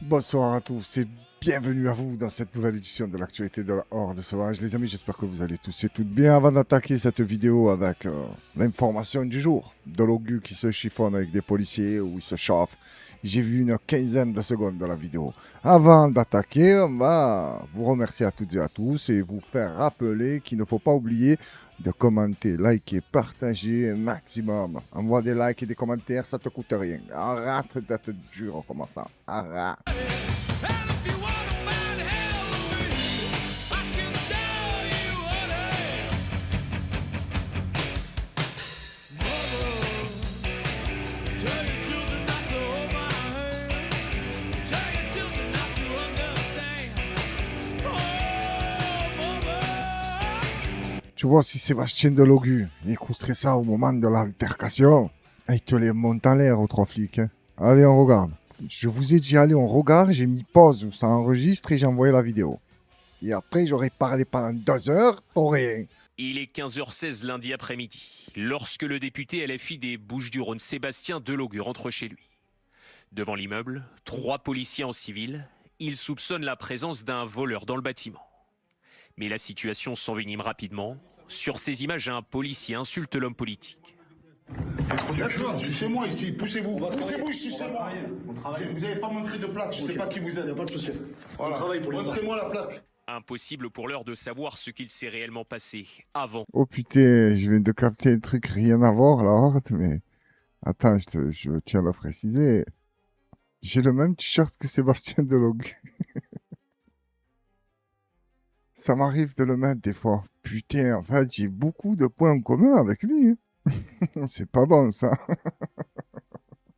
Bonsoir à tous et bienvenue à vous dans cette nouvelle édition de l'actualité de la Horde Sauvage. Les amis, j'espère que vous allez tous et toutes bien. Avant d'attaquer cette vidéo avec l'information du jour, Dologu qui se chiffonne avec des policiers ou il se chauffe, j'ai vu une quinzaine de secondes de la vidéo. Avant d'attaquer, on va vous remercier à toutes et à tous et vous faire rappeler qu'il ne faut pas oublier de commenter, liker, partager un maximum. Envoie des likes et des commentaires, ça te coûte rien. Arrête d'être dur en commençant. Arrête. Tu vois, si Sébastien Delogu écouterait ça au moment de l'altercation, il te les monte en l'air aux trois flics. Hein. Allez, on regarde. Je vous ai dit, allez, on regarde. J'ai mis pause où ça enregistre et j'ai envoyé la vidéo. Et après, j'aurais parlé pendant 2 heures pour rien. Il est 15h16 lundi après-midi, lorsque le député LFI des Bouches-du-Rhône, Sébastien Delogu, rentre chez lui. Devant l'immeuble, 3 policiers en civil. Il soupçonne la présence d'un voleur dans le bâtiment. Mais la situation s'envenime rapidement. Sur ces images, un policier insulte l'homme politique. Sucez-moi ici, poussez-vous. Poussez-vous, sucez-moi. Vous n'avez pas montré de plaque, je ne sais pas qui vous êtes. Il n'y a pas de souci. Voilà. On travaille pour les montrez-moi la plaque. Impossible pour l'heure de savoir ce qu'il s'est réellement passé avant. Oh putain, je viens de capter un truc rien à voir, la Horde, mais... Attends, je tiens à le préciser. J'ai le même t-shirt que Sébastien Delogu. Ça m'arrive de le mettre des fois. Putain, en fait, j'ai beaucoup de points en commun avec lui. Hein. C'est pas bon, ça.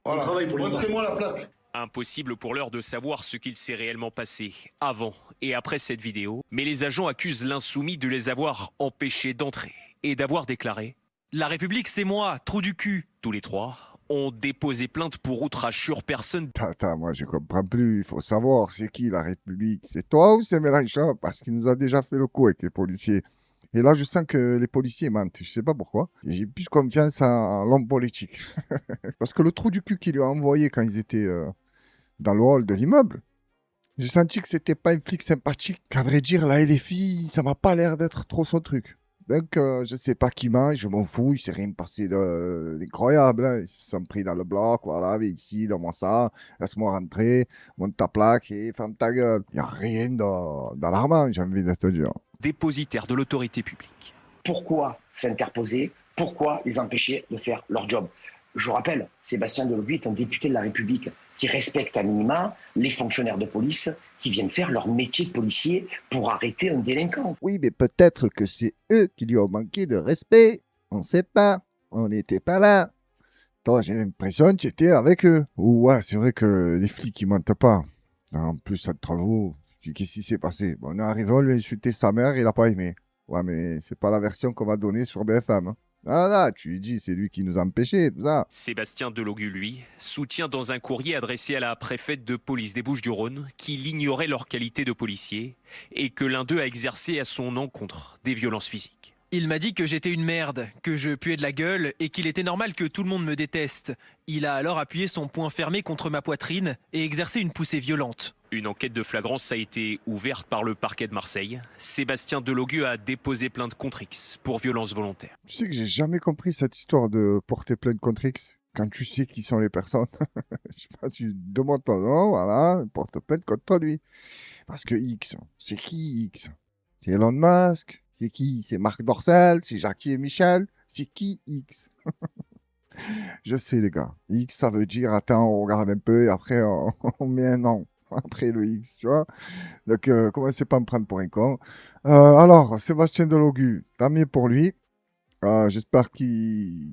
Voilà. On travaille pour les montrez-moi la plaque. Impossible pour l'heure de savoir ce qu'il s'est réellement passé avant et après cette vidéo. Mais les agents accusent l'insoumis de les avoir empêchés d'entrer et d'avoir déclaré « La République, c'est moi, trou du cul !» Tous les 3 ont déposé plainte pour outrage sur personne. Attends, moi je comprends plus. Il faut savoir c'est qui la République. C'est toi ou c'est Mélenchon? Parce qu'il nous a déjà fait le coup avec les policiers. Et là, je sens que les policiers mentent. Je sais pas pourquoi. J'ai plus confiance en l'homme politique. Parce que le trou du cul qu'il lui a envoyé quand ils étaient dans le hall de l'immeuble, j'ai senti que c'était pas un flic sympathique. Qu'à vrai dire, la LFI, ça m'a pas l'air d'être trop son truc. Donc, je sais pas qui ment, je m'en fous, il s'est rien passé d'incroyable. Hein. Ils se sont pris dans le bloc, voilà, viens ici, donne-moi ça, laisse-moi rentrer, monte ta plaque et ferme ta gueule. Il n'y a rien d'alarmant, j'ai envie de te dire. Dépositaire de l'autorité publique. Pourquoi s'interposer? Pourquoi les empêcher de faire leur job? Je rappelle, Sébastien Delogu est un député de la République qui respecte à minima les fonctionnaires de police qui viennent faire leur métier de policier pour arrêter un délinquant. Oui, mais peut-être que c'est eux qui lui ont manqué de respect. On ne sait pas. On n'était pas là. Toi, j'ai l'impression que tu étais avec eux. Ouais, c'est vrai que les flics, ils mentent pas. En plus, entre vous, qu'est-ce qui s'est passé? Bon, on est arrivé, on lui a insulté sa mère, il n'a pas aimé. Ouais, mais c'est pas la version qu'on va donner sur BFM. Hein. Ah là, tu lui dis, c'est lui qui nous a empêchés, tout ça. Sébastien Delogu, lui, soutient dans un courrier adressé à la préfète de police des Bouches-du-Rhône qu'il ignorait leur qualité de policier et que l'un d'eux a exercé à son encontre des violences physiques. Il m'a dit que j'étais une merde, que je puais de la gueule et qu'il était normal que tout le monde me déteste. Il a alors appuyé son poing fermé contre ma poitrine et exercé une poussée violente. Une enquête de flagrance a été ouverte par le parquet de Marseille. Sébastien Delogu a déposé plainte contre X pour violence volontaire. Tu sais que j'ai jamais compris cette histoire de porter plainte contre X quand tu sais qui sont les personnes. Je sais pas, tu demandes ton nom, voilà, porte plainte contre lui. Parce que X, c'est qui X? C'est Elon Musk? C'est qui? C'est Marc Dorcel? C'est Jackie et Michel? C'est qui X? Je sais les gars. X ça veut dire, attends, on regarde un peu et après on met un nom. Après le X, tu vois. Donc, commencez pas à me prendre pour un con. Alors, Sébastien Delogu, tant mieux pour lui. J'espère qu'il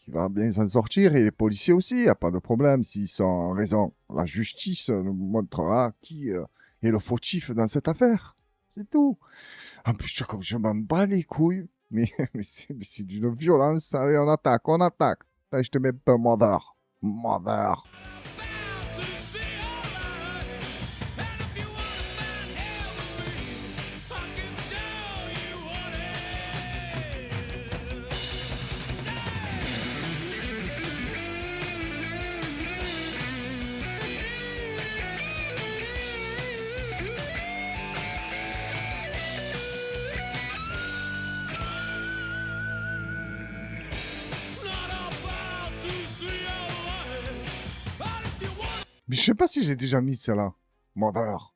va bien s'en sortir. Et les policiers aussi, il n'y a pas de problème. S'ils sont en raison, la justice nous montrera qui est le fautif dans cette affaire. C'est tout. En plus, tu vois, comme je m'en bats les couilles. Mais c'est d'une violence. Allez, on attaque, on attaque. Là, je te mets pas mother. Mother. sais pas si j'ai déjà mis celle-là. Mordeur.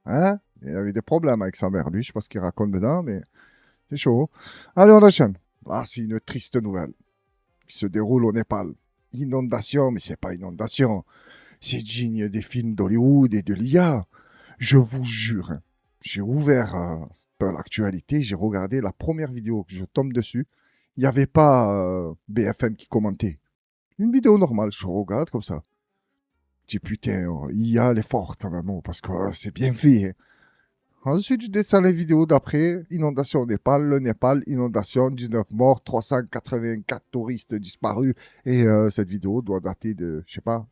Hein? Il y avait des problèmes avec sa mère, lui. Je sais pas ce qu'il raconte dedans, mais c'est chaud. Allez, on enchaîne. Là, c'est une triste nouvelle qui se déroule au Népal. Inondation, mais c'est pas inondation. C'est digne des films d'Hollywood et de l'IA. Je vous jure, hein, j'ai ouvert un peu l'actualité, j'ai regardé la première vidéo que je tombe dessus. Il n'y avait pas BFM qui commentait. Une vidéo normale, je regarde comme ça. Je dis putain, IA elle est forte quand même, oh, parce que c'est bien fait. Hein. Ensuite, je descends les vidéos d'après. Inondation au Népal, le Népal, inondation, 19 morts, 384 touristes disparus. Et cette vidéo doit dater de, je sais pas,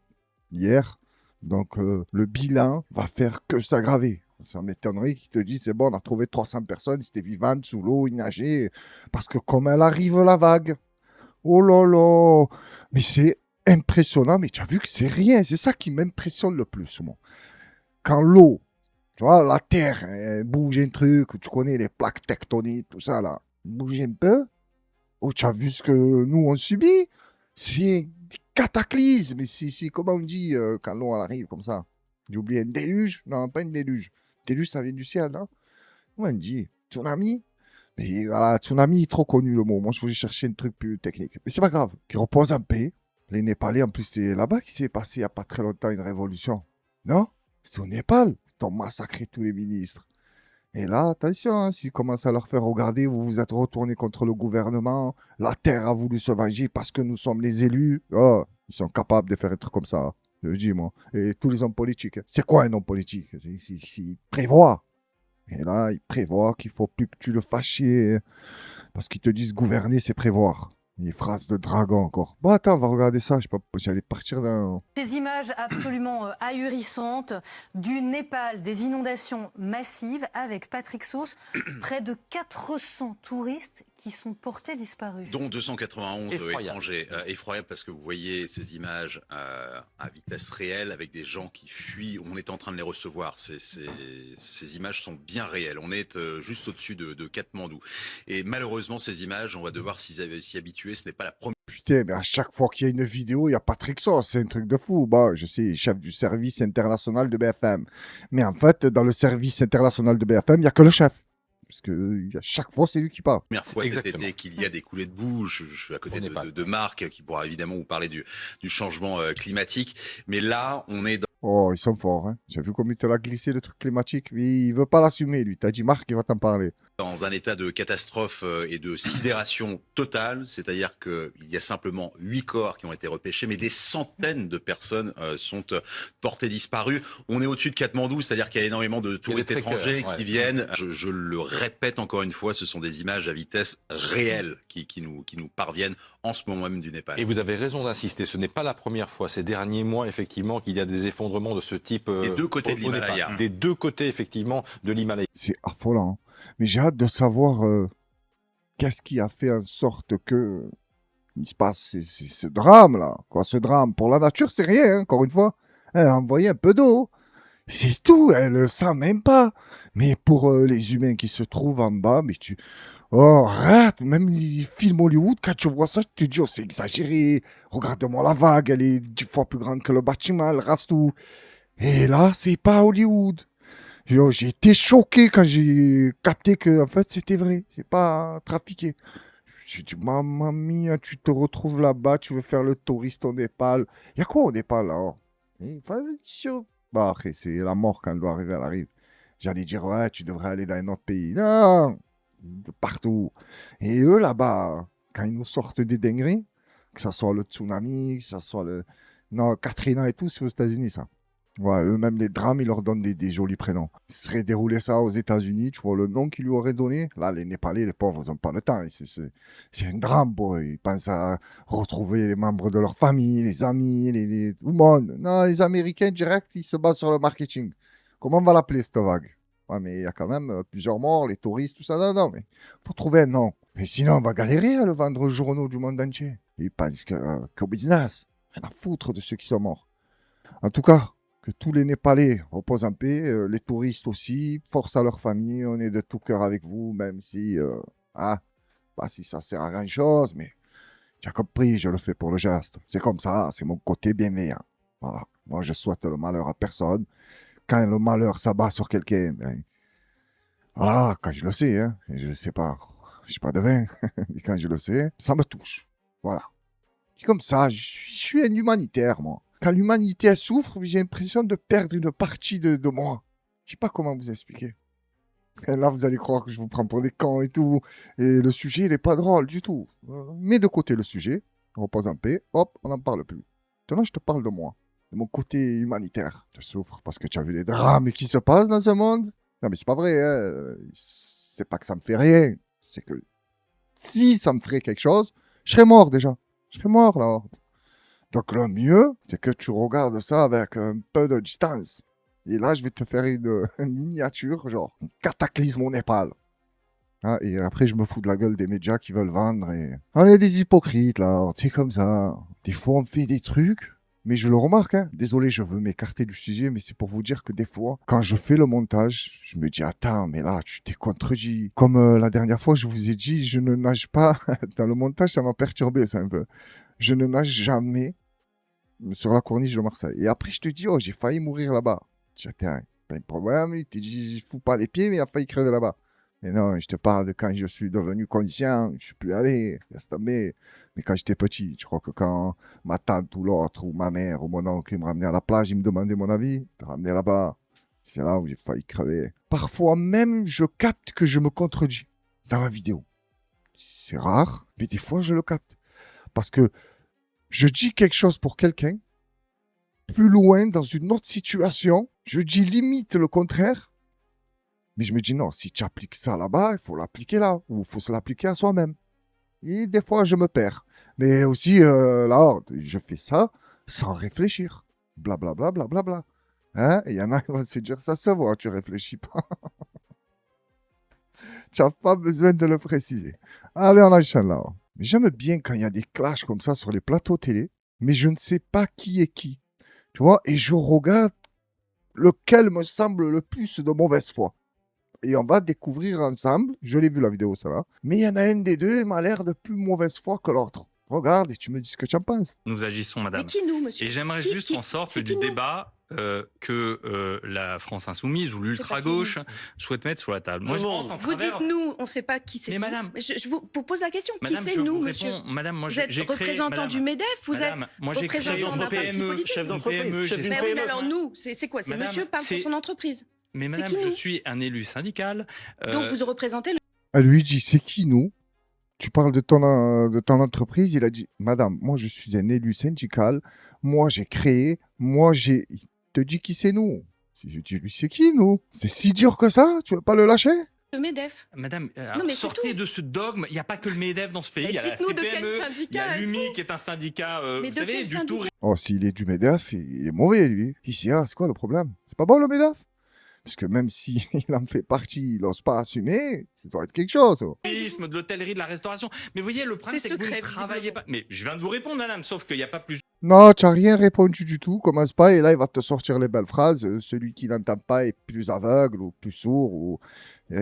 hier. Donc, le bilan va faire que s'aggraver. Ça m'étonnerait qu'il te dise, c'est bon, on a trouvé 300 personnes, c'était vivantes sous l'eau, ils nageaient. Parce que comme elle arrive, la vague. Oh là là. Mais c'est impressionnant, mais tu as vu que c'est rien. C'est ça qui m'impressionne le plus, moi. Quand l'eau, tu vois, la terre, elle bouge un truc, tu connais les plaques tectoniques, tout ça, là, bouge un peu. Oh, tu as vu ce que nous, on subit? C'est des cataclysmes. Comment on dit quand l'eau elle arrive comme ça? J'ai oublié, un déluge? Non, pas un déluge. Déluge, ça vient du ciel, non? Comment on dit? Tsunami? Mais voilà, tsunami, trop connu le mot. Moi, je voulais chercher un truc plus technique. Mais c'est pas grave. Qui repose en paix. Les Népalais, en plus, c'est là-bas qu'il s'est passé il n'y a pas très longtemps une révolution. Non? C'est au Népal. Ils ont massacré tous les ministres. Et là, attention, hein, s'ils commencent à leur faire regarder, vous vous êtes retournés contre le gouvernement, la terre a voulu se venger parce que nous sommes les élus. Oh, ils sont capables de faire un truc comme ça. Je dis, moi. Et tous les hommes politiques. Hein. C'est quoi un homme politique? Il prévoit. Et là, il prévoit qu'il faut plus que tu le fasses chier. Hein, parce qu'ils te disent gouverner, c'est prévoir. Des phrases de dragon encore. Bon, attends, on va regarder ça. Je sais pas, j'allais partir d'un. Ces images absolument ahurissantes du Népal, des inondations massives avec Patrick Sauce, près de 400 touristes qui sont portés disparus. Dont 291 étrangers. Effroyable parce que vous voyez ces images à vitesse réelle avec des gens qui fuient. On est en train de les recevoir. Ces images sont bien réelles. On est juste au-dessus de Katmandou. Et malheureusement, ces images, on va devoir s'y habituer. Ce n'est pas la première. Putain, mais à chaque fois qu'il y a une vidéo, il y a Patrick Sauce, c'est un truc de fou. Bah, je sais, chef du service international de BFM. Mais en fait, dans le service international de BFM, il n'y a que le chef. Parce que à chaque fois, c'est lui qui parle. Première fois cet été qu'il y a des coulées de boue. Je suis à côté de Marc, qui pourra évidemment vous parler du changement climatique. Mais là, on est dans... Oh, ils sont forts. Hein. J'ai vu comme il te l'a glissé, le truc climatique. Mais il veut pas l'assumer, lui. T'as dit Marc, il va t'en parler. Dans un état de catastrophe et de sidération totale, c'est-à-dire qu'il y a simplement 8 corps qui ont été repêchés, mais des centaines de personnes sont portées disparues. On est au-dessus de Katmandou, c'est-à-dire qu'il y a énormément de touristes étrangers qui viennent. Je le répète encore une fois, ce sont des images à vitesse réelle qui nous parviennent en ce moment même du Népal. Et vous avez raison d'insister, ce n'est pas la première fois ces derniers mois, effectivement, qu'il y a des effondrements de ce type. Des deux côtés de l'Himalaya. Des deux côtés, effectivement, de l'Himalaya. C'est affolant. Hein. Mais j'ai hâte de savoir qu'est-ce qui a fait en sorte que il se passe ce drame-là. Quoi, ce drame. Pour la nature, c'est rien, hein, encore une fois. Elle a envoyé un peu d'eau. C'est tout, elle le sent même pas. Mais pour les humains qui se trouvent en bas, mais tu... Oh, arrête. Même les films Hollywood, quand tu vois ça, tu te dis, oh, c'est exagéré. Regarde-moi la vague, elle est 10 fois plus grande que le bâtiment, elle rase tout. Et là, c'est pas Hollywood. J'ai été choqué quand j'ai capté que en fait c'était vrai, c'est pas trafiqué. J'ai dit, mamma mia, tu te retrouves là-bas, tu veux faire le touriste au Népal. Il y a quoi au Népal là? Bah, après, c'est la mort quand elle doit arriver, elle arrive. J'allais dire, ouais, tu devrais aller dans un autre pays. Non, de partout. Et eux là-bas, quand ils nous sortent des dingueries, que ça soit le tsunami, que ça soit le. Non, Katrina et tout, c'est aux États-Unis ça. Ouais, eux-mêmes, les drames, ils leur donnent des jolis prénoms. Ils seraient déroulé ça aux États-Unis, tu vois le nom qu'ils lui auraient donné. Là, les Népalais, les pauvres, ils n'ont pas le temps. C'est un drame pour eux. Ils pensent à retrouver les membres de leur famille, les amis, tout le monde. Non, les Américains, direct, ils se basent sur le marketing. Comment on va l'appeler, cette vague? Ouais, mais il y a quand même plusieurs morts, les touristes, tout ça. Non, mais il faut trouver un nom. Mais sinon, on va galérer à le vendre aux journaux du monde entier. Ils pensent qu'au business. Rien à foutre de ceux qui sont morts. En tout cas, que tous les Népalais reposent en paix, les touristes aussi, force à leur famille, on est de tout cœur avec vous, même si, si ça sert à grand chose, mais tu as compris, je le fais pour le geste. C'est comme ça, c'est mon côté bienveillant. Voilà. Moi, je souhaite le malheur à personne. Quand le malheur s'abat sur quelqu'un, ben, voilà, quand je le sais, hein, je ne sais pas, je suis pas devin, mais quand je le sais, ça me touche. Voilà. C'est comme ça, je suis un humanitaire, moi. Quand l'humanité elle souffre, j'ai l'impression de perdre une partie de moi. Je sais pas comment vous expliquer. Et là, vous allez croire que je vous prends pour des cons et tout. Et le sujet, il n'est pas drôle du tout. Mets de côté le sujet, repose en paix, hop, on n'en parle plus. Maintenant, je te parle de moi, de mon côté humanitaire. Je souffre parce que tu as vu les drames qui se passent dans ce monde. Non, mais c'est pas vrai, hein. C'est pas que ça me fait rien. C'est que si ça me ferait quelque chose, je serais mort déjà. Je serais mort là. Donc le mieux, c'est que tu regardes ça avec un peu de distance. Et là, je vais te faire une miniature, genre un cataclysme au Népal. Ah, et après, je me fous de la gueule des médias qui veulent vendre. Et... On est des hypocrites, là. C'est comme ça. Des fois, on fait des trucs, mais je le remarque. Hein. Désolé, je veux m'écarter du sujet, mais c'est pour vous dire que des fois, quand je fais le montage, je me dis, attends, mais là, tu t'es contredit. Comme la dernière fois, je vous ai dit, je ne nage pas. Dans le montage, ça m'a perturbé, ça, un peu. Je ne nage jamais sur la corniche de Marseille. Et après, je te dis, oh, j'ai failli mourir là-bas. Tiens, pas de problème. Il t'a dit, je fous pas les pieds, mais il a failli crever là-bas. Mais non, je te parle de quand je suis devenu conscient, je ne suis plus allé, laisse tomber. Mais quand j'étais petit, je crois que quand ma tante ou l'autre, ou ma mère, ou mon oncle, ils me ramenaient à la plage, ils me demandaient mon avis, ils me ramenaient là-bas. C'est là où j'ai failli crever. Parfois même, je capte que je me contredis dans la vidéo. C'est rare, mais des fois, je le capte. Parce que je dis quelque chose pour quelqu'un, plus loin, dans une autre situation, je dis limite le contraire, mais je me dis non, si tu appliques ça là-bas, il faut l'appliquer là, ou il faut se l'appliquer à soi-même. Et des fois, je me perds. Mais aussi, là, je fais ça sans réfléchir. Blablabla, blablabla. Hein? Et il y en a qui vont se dire, ça se voit, tu réfléchis pas. Tu n'as pas besoin de le préciser. Allez, on enchaîne là. Mais j'aime bien quand il y a des clashs comme ça sur les plateaux télé, mais je ne sais pas qui est qui. Tu vois, et je regarde lequel me semble le plus de mauvaise foi. Et on va découvrir ensemble, je l'ai vu la vidéo, ça va, mais il y en a un des deux qui m'a l'air de plus mauvaise foi que l'autre. Regarde et tu me dis ce que tu en penses. Nous agissons, madame. Mais qui nous, monsieur? Et j'aimerais Qui- juste qui- en sorte c'est du qui nous? débat que la France insoumise ou l'ultra-gauche souhaite mettre sur la table. Moi, je pense en Vous travers... dites nous, on ne sait pas qui c'est. Mais nous. madame- Je vous pose la question. Madame, qui je c'est nous, vous monsieur? réponds, madame, moi, Vous êtes j'ai créé... représentant madame, du MEDEF, vous madame, êtes moi, j'ai créé représentant une d'un parti PME, politique. chef d'entreprise, chef Mais oui, mais alors nous, c'est quoi? C'est Madame, monsieur parle pour c'est- son entreprise. Mais C'est madame, qui, je nous suis un élu syndical. Donc vous représentez le... Elle lui dit, c'est qui nous? Tu parles de ton entreprise. Il a dit, madame, moi je suis un élu syndical. Moi j'ai créé. Moi j'ai. Il te dit qui c'est nous? Je dis, lui, c'est qui nous? C'est si dur que ça? Tu veux pas le lâcher? le MEDEF. Madame, Non, mais c'est sortez tout. de ce dogme. Il n'y a pas que le MEDEF dans ce pays. Mais Il y a la dites-nous de quel CPME, il y syndicat a êtes-vous? l'UMI qui est un syndicat, Mais vous de savez, quel du syndicat? tourisme. Oh, s'il est du MEDEF, il est mauvais, lui. Ici, c'est quoi le problème? C'est pas bon le MEDEF? Parce que même s'il en fait partie, il n'ose pas assumer, ça doit être quelque chose. Oh. De l'hôtellerie, de la restauration. Mais vous voyez, le problème, C'est c'est que vous ne secret, travaillez pas. Mais je viens de vous répondre, madame, sauf qu'il n'y a pas plus. Non, tu n'as rien répondu du tout. Commence pas. Et là, il va te sortir les belles phrases. Celui qui n'entend pas est plus aveugle ou plus sourd ou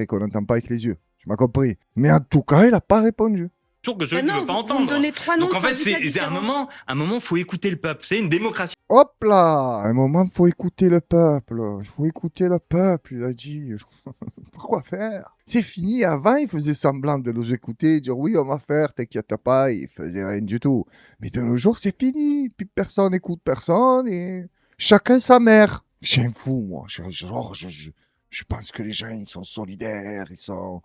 qu'on n'entend pas avec les yeux. Tu m'as compris. Mais en tout cas, il n'a pas répondu. Sûr que celui Mais qui ne non, veut pas vous entendre. me donnez 3 noms Donc en de fait, syndicats c'est différents. un moment, faut écouter le peuple. C'est une démocratie. Hop là! À un moment, il faut écouter le peuple. Il faut écouter le peuple, il a dit. Pourquoi faire? C'est fini. Avant, il faisait semblant de nous écouter, dire oui, on va faire, t'inquiète pas. Il faisait rien du tout. Mais de nos jours, c'est fini. Puis personne n'écoute personne et chacun sa mère. J'ai un fou, moi. Je pense que les gens, ils sont solidaires, ils sont.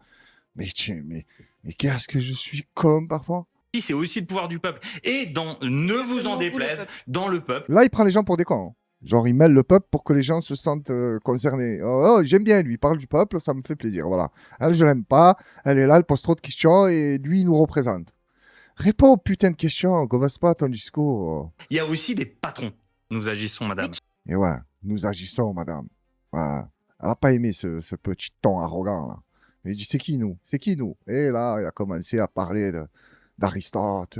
Mais qu'est-ce que je suis con parfois? C'est aussi le pouvoir du peuple. Et ne vous en simplement vous, le déplaise, peuple. dans le peuple. Là, il prend les gens pour des cons. Hein. Genre, il mêle le peuple pour que les gens se sentent concernés. Oh, j'aime bien lui, il parle du peuple, ça me fait plaisir. Voilà. Elle, je l'aime pas. Elle est là, elle pose trop de questions et lui, il nous représente. Réponds aux putains de questions, commence pas ton discours. Il y a aussi des patrons. Nous agissons, madame. Et ouais, nous agissons, madame. Voilà. Elle n'a pas aimé ce petit ton arrogant, là. Il dit, c'est qui nous? C'est qui nous? Et là, il a commencé à parler d'Aristote,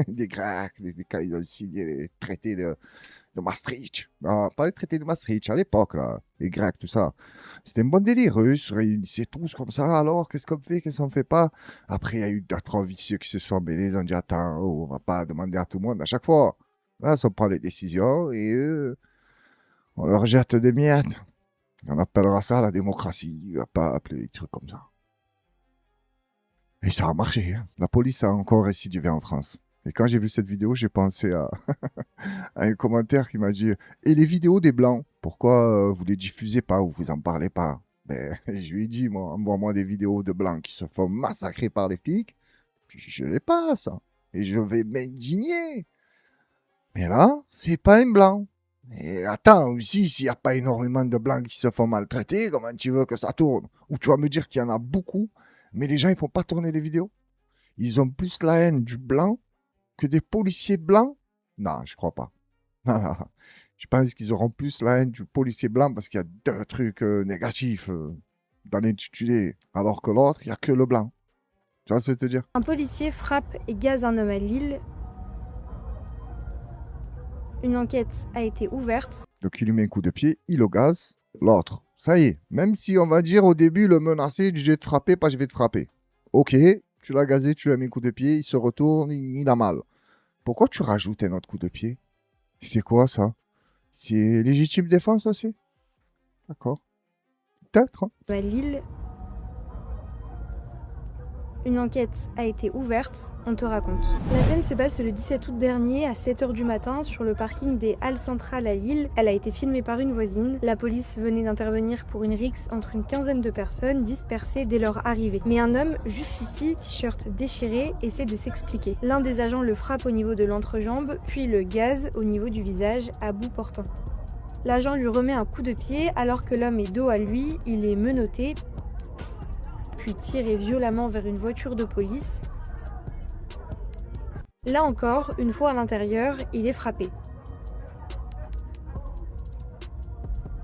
des Grecs, quand ils ont signé les traités de Maastricht. Non, pas les traités de Maastricht, à l'époque, là. Les Grecs, tout ça. C'était un bon délire. Eux, ils se réunissaient tous comme ça. Alors, qu'est-ce qu'on fait? Qu'est-ce qu'on fait pas? Après, il y a eu d'autres vicieux qui se sont mêlés. Ils ont dit, attends, oh, on va pas demander à tout le monde à chaque fois. Là, on prend les décisions et On leur jette des miettes. On appellera ça la démocratie. Il va pas appeler des trucs comme ça. Et ça a marché. Hein. La police a encore récidivé en France. Et quand j'ai vu cette vidéo, j'ai pensé à, à un commentaire qui m'a dit « Et les vidéos des Blancs, pourquoi vous les diffusez pas ou vous en parlez pas ?» Ben, je lui ai dit, moi, envoie-moi des vidéos de Blancs qui se font massacrer par les flics. Puis je les passe. Et je vais m'indigner. Mais là, c'est pas un Blanc. Et attends, aussi, s'il n'y a pas énormément de Blancs qui se font maltraiter, comment tu veux que ça tourne? Ou tu vas me dire qu'il y en a beaucoup, mais les gens, ils font pas tourner les vidéos. Ils ont plus la haine du Blanc que des policiers blancs? Non, je crois pas. Je pense qu'ils auront plus la haine du policier blanc parce qu'il y a deux trucs négatifs dans l'intitulé, alors que l'autre, il n'y a que le blanc. Tu vois ce que je veux te dire? Un policier frappe et gaze un homme à Lille. Une enquête a été ouverte. Donc il lui met un coup de pied, il le gaze. L'autre, ça y est, même si on va dire au début le menacer, je vais te frapper, pas je vais te frapper. Ok, tu l'as gazé, tu lui as mis un coup de pied, il se retourne, il a mal. Pourquoi tu rajoutes un autre coup de pied? C'est quoi ça? C'est légitime défense aussi? D'accord. Peut-être. Hein. À Lille. Une enquête a été ouverte, on te raconte. La scène se passe le 17 août dernier à 7h du matin sur le parking des Halles Centrales à Lille. Elle a été filmée par une voisine. La police venait d'intervenir pour une rixe entre une quinzaine de personnes dispersées dès leur arrivée. Mais un homme, juste ici, t-shirt déchiré, essaie de s'expliquer. L'un des agents le frappe au niveau de l'entrejambe, puis le gaze au niveau du visage à bout portant. L'agent lui remet un coup de pied alors que l'homme est dos à lui, il est menotté, puis tiré violemment vers une voiture de police. Là encore, une fois à l'intérieur, il est frappé.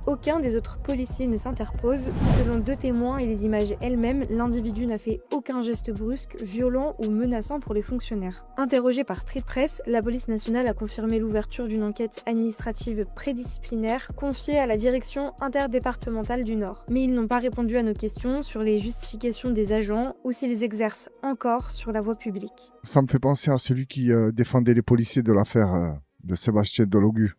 Aucun des autres policiers ne s'interpose. Selon 2 témoins et les images elles-mêmes, l'individu n'a fait aucun geste brusque, violent ou menaçant pour les fonctionnaires. Interrogé par Street Press, la police nationale a confirmé l'ouverture d'une enquête administrative prédisciplinaire confiée à la direction interdépartementale du Nord. Mais ils n'ont pas répondu à nos questions sur les justifications des agents ou s'ils exercent encore sur la voie publique. Ça me fait penser à celui qui défendait les policiers de l'affaire de Sébastien Delogu.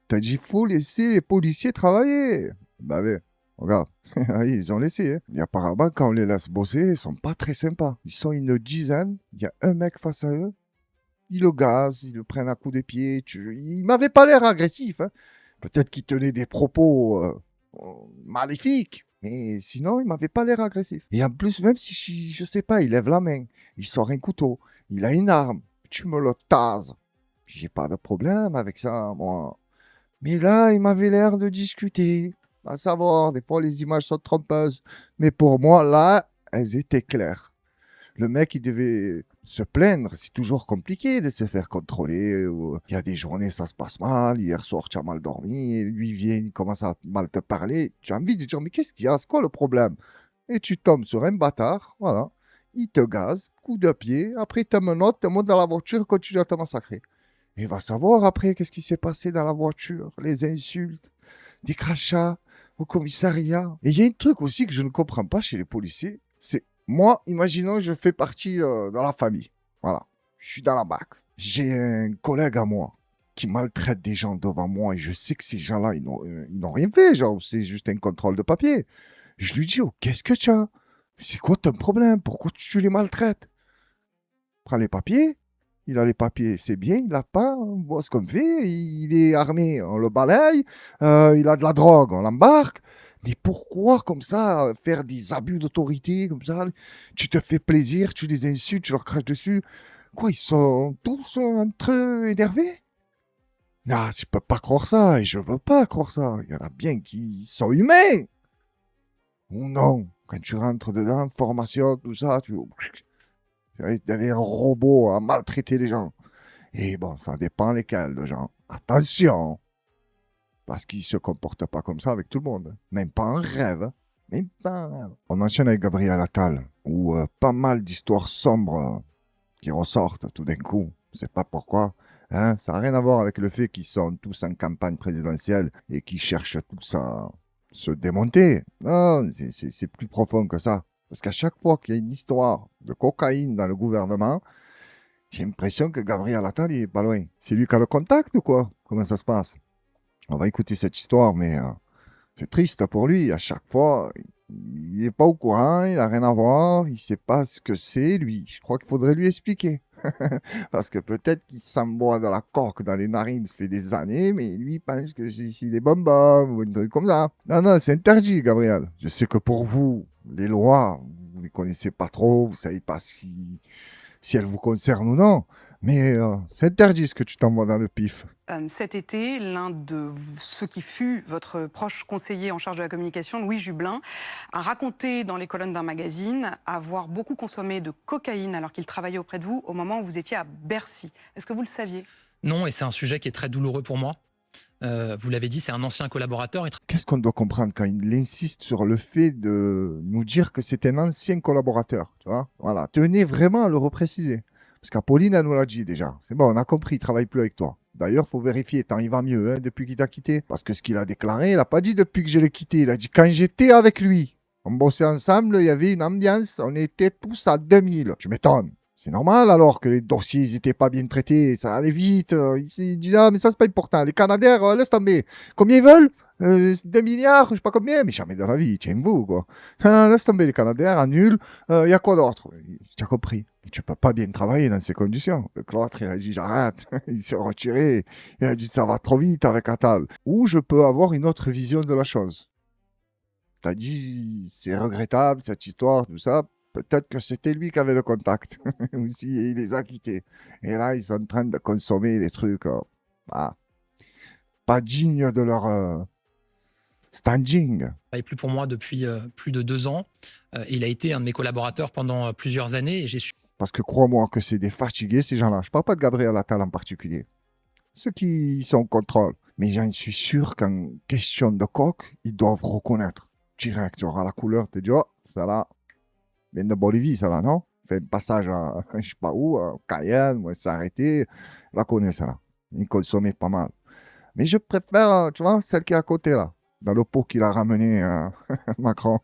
T'as dit, il faut laisser les policiers travailler. Bah ouais, regarde, ils ont laissé. Hein. Et apparemment, quand on les laisse bosser, ils sont pas très sympas. Ils sont une dizaine, il y a un mec face à eux, ils le gazent, ils le prennent à coups de pied. Il m'avait pas l'air agressif. Hein. Peut-être qu'il tenait des propos maléfiques, mais sinon, il m'avait pas l'air agressif. Et en plus, même si, je sais pas, il lève la main, il sort un couteau, il a une arme, tu me le tases. J'ai pas de problème avec ça, moi. Mais là, il m'avait l'air de discuter. À savoir, des fois, les images sont trompeuses. Mais pour moi, là, elles étaient claires. Le mec, il devait se plaindre. C'est toujours compliqué de se faire contrôler. Il y a des journées, ça se passe mal. Hier soir, tu as mal dormi. Et lui, il vient, il commence à mal te parler. Tu as envie de dire, mais qu'est-ce qu'il y a? C'est quoi le problème? Et tu tombes sur un bâtard. Voilà. Il te gaze, coup de pied. Après, il te menotte, te monte dans la voiture, continue à te massacrer. Et va savoir après qu'est-ce qui s'est passé dans la voiture, les insultes, des crachats au commissariat. Et il y a un truc aussi que je ne comprends pas chez les policiers, c'est moi, imaginons je fais partie de la famille. Voilà, je suis dans la BAC. J'ai un collègue à moi qui maltraite des gens devant moi et je sais que ces gens-là, ils n'ont rien fait, genre c'est juste un contrôle de papier. Je lui dis, oh, qu'est-ce que tu as? C'est quoi ton problème? Pourquoi tu les maltraites? Prends les papiers. Il a les papiers, c'est bien, il l'a pas, on voit ce qu'on fait, il est armé, on le balaye, il a de la drogue, on l'embarque. Mais pourquoi comme ça, faire des abus d'autorité, comme ça, tu te fais plaisir, tu les insultes, tu leur craches dessus. Quoi, ils sont tous entre eux énervés? Non, je peux pas croire ça, et je veux pas croire ça. Il y en a bien qui sont humains. Ou non, quand tu rentres dedans, formation, tout ça, tu... Il y avait un robot à maltraiter les gens. Et bon, ça dépend lesquels, les gens. Attention! Parce qu'ils ne se comportent pas comme ça avec tout le monde. Même pas en rêve. Même pas en rêve. On enchaîne avec Gabriel Attal, où pas mal d'histoires sombres qui ressortent tout d'un coup. Je ne sais pas pourquoi. Hein? Ça n'a rien à voir avec le fait qu'ils sont tous en campagne présidentielle et qu'ils cherchent tous à se démonter. Non, c'est plus profond que ça. Parce qu'à chaque fois qu'il y a une histoire de cocaïne dans le gouvernement, j'ai l'impression que Gabriel Attal, il est pas loin. C'est lui qui a le contact ou quoi? Comment ça se passe? On va écouter cette histoire, mais c'est triste pour lui. À chaque fois, il n'est pas au courant, il n'a rien à voir, il ne sait pas ce que c'est, lui. Je crois qu'il faudrait lui expliquer. Parce que peut-être qu'il s'emboît dans la corque, dans les narines, ça fait des années, mais lui, il pense que c'est des bonbons ou un truc comme ça. Non, non, c'est interdit, Gabriel. Je sais que pour vous, les lois, vous ne les connaissez pas trop, vous ne savez pas si elles vous concernent ou non. Mais c'est interdit ce que tu t'envoies dans le pif. Cet été, l'un de ceux qui fut votre proche conseiller en charge de la communication, Louis Jubelin, a raconté dans les colonnes d'un magazine avoir beaucoup consommé de cocaïne alors qu'il travaillait auprès de vous au moment où vous étiez à Bercy. Est-ce que vous le saviez? Non, et c'est un sujet qui est très douloureux pour moi. Vous l'avez dit, c'est un ancien collaborateur. Qu'est-ce qu'on doit comprendre quand il insiste sur le fait de nous dire que c'est un ancien collaborateur, tu vois? Voilà, tenez vraiment à le repréciser. Parce qu'Apolline, elle nous l'a dit déjà. C'est bon, on a compris, il ne travaille plus avec toi. D'ailleurs, il faut vérifier, tant il va mieux depuis qu'il t'a quitté. Parce que ce qu'il a déclaré, il n'a pas dit depuis que je l'ai quitté. Il a dit quand j'étais avec lui. On bossait ensemble, il y avait une ambiance, on était tous à 2000. Tu m'étonnes. C'est normal alors que les dossiers n'étaient pas bien traités, ça allait vite. Il dit ah, mais ça c'est pas important. Les Canadaires, laisse tomber. Combien ils veulent 2 milliards, je sais pas combien, mais jamais dans la vie, tiens-vous quoi. Laisse tomber les Canadaires, annule. Il y a quoi d'autre? Tu as compris. Tu peux pas bien travailler dans ces conditions. L'autre, il a dit j'arrête. Il s'est retiré. Il a dit ça va trop vite avec Attal. Ou je peux avoir une autre vision de la chose. Tu as dit c'est regrettable cette histoire, tout ça. Peut-être que c'était lui qui avait le contact aussi et il les a quittés. Et là, ils sont en train de consommer des trucs pas dignes de leur standing. Il n'est plus pour moi depuis plus de 2 ans. Il a été un de mes collaborateurs pendant plusieurs années et j'ai su... Parce que crois-moi que c'est des fatigués, ces gens-là. Je ne parle pas de Gabriel Attal en particulier. Ceux qui sont au contrôle. Mais j'en suis sûr qu'en question de coque, ils doivent reconnaître direct. Tu auras la couleur, tu te dis, oh, ça là, vient de Bolivie, ça là, non? Fait un passage à, je ne sais pas où, à Cayenne, moi, s'est arrêté. La connaît, ça là. Il consommait pas mal. Mais je préfère, tu vois, celle qui est à côté là. Dans le pot qu'il a ramené Macron.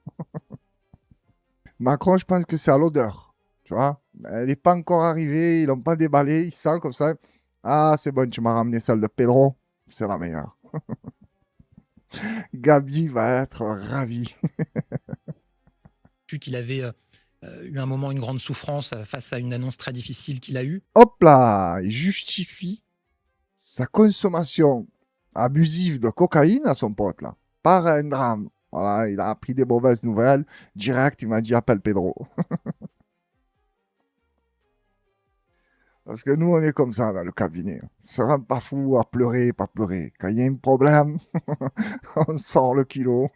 Macron, je pense que c'est à l'odeur. Tu vois, elle n'est pas encore arrivée, ils l'ont pas déballé, il sent comme ça. Ah, c'est bon, tu m'as ramené celle de Pedro, c'est la meilleure. Gabi va être ravi. Qu'il avait eu un moment, une grande souffrance face à une annonce très difficile qu'il a eue. Hop là, il justifie sa consommation abusive de cocaïne à son pote là, par un drame. Voilà, il a appris des mauvaises nouvelles. Direct, il m'a dit appelle Pedro. Parce que nous, on est comme ça dans le cabinet. On ne se rend pas fou à pleurer, pas pleurer. Quand il y a un problème, on sort le kilo.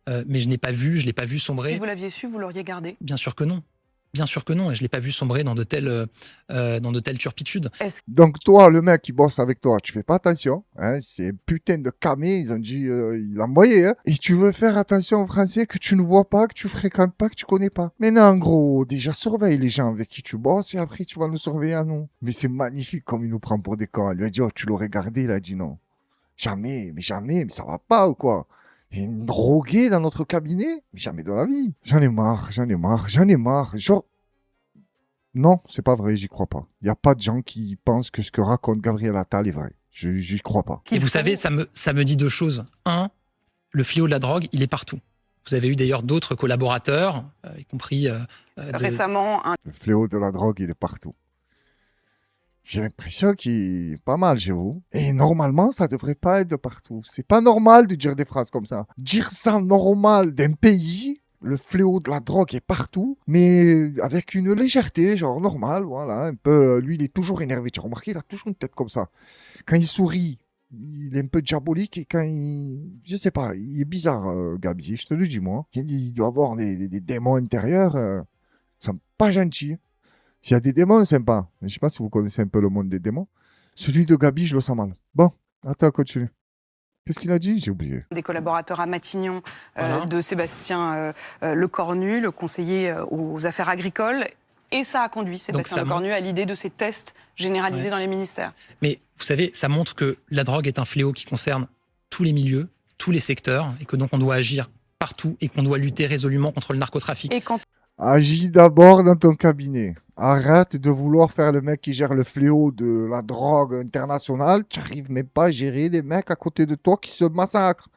Mais je ne l'ai pas vu sombrer. Si vous l'aviez su, vous l'auriez gardé? Bien sûr que non. Bien sûr que non. Et je ne l'ai pas vu sombrer dans de telles turpitudes. Donc toi, le mec qui bosse avec toi, tu fais pas attention. Hein, c'est un putain de camé, ils ont dit, il l'a envoyé. Hein, et tu veux faire attention aux Français que tu ne vois pas, que tu fréquentes pas, que tu connais pas. Mais non, en gros, déjà surveille les gens avec qui tu bosses et après tu vas nous surveiller à nous. Mais c'est magnifique comme il nous prend pour des cons. Il lui a dit, oh, tu l'aurais gardé, il a dit non. Jamais, mais ça va pas ou quoi? Et une droguée dans notre cabinet? Jamais de la vie. J'en ai marre. Genre... Non, c'est pas vrai, j'y crois pas. Il n'y a pas de gens qui pensent que ce que raconte Gabriel Attal est vrai. J'y crois pas. Et vous savez, ça me dit 2 choses. 1, le fléau de la drogue, il est partout. Vous avez eu d'ailleurs d'autres collaborateurs, y compris... récemment... Le fléau de la drogue, il est partout. J'ai l'impression qu'il est pas mal chez vous. Et normalement, ça devrait pas être de partout. C'est pas normal de dire des phrases comme ça. Dire ça normal d'un pays, le fléau de la drogue est partout, mais avec une légèreté, genre normale, voilà. Un peu, lui, il est toujours énervé. Tu as remarqué, il a toujours une tête comme ça. Quand il sourit, il est un peu diabolique et quand il... Je sais pas, il est bizarre, Gabi, je te le dis, moi. Il doit avoir des démons intérieurs. Ils sont pas gentils. S'il y a des démons, sympa. Je ne sais pas si vous connaissez un peu le monde des démons. Celui de Gabi, je le sens mal. Bon, attends, continue. Qu'est-ce qu'il a dit? J'ai oublié. Des collaborateurs à Matignon de Sébastien Lecornu, le conseiller aux affaires agricoles. Et ça a conduit Sébastien Lecornu à l'idée de ces tests généralisés dans les ministères. Mais vous savez, ça montre que la drogue est un fléau qui concerne tous les milieux, tous les secteurs, et que donc on doit agir partout et qu'on doit lutter résolument contre le narcotrafic. Agis d'abord dans ton cabinet. Arrête de vouloir faire le mec qui gère le fléau de la drogue internationale. Tu n'arrives même pas à gérer des mecs à côté de toi qui se massacrent.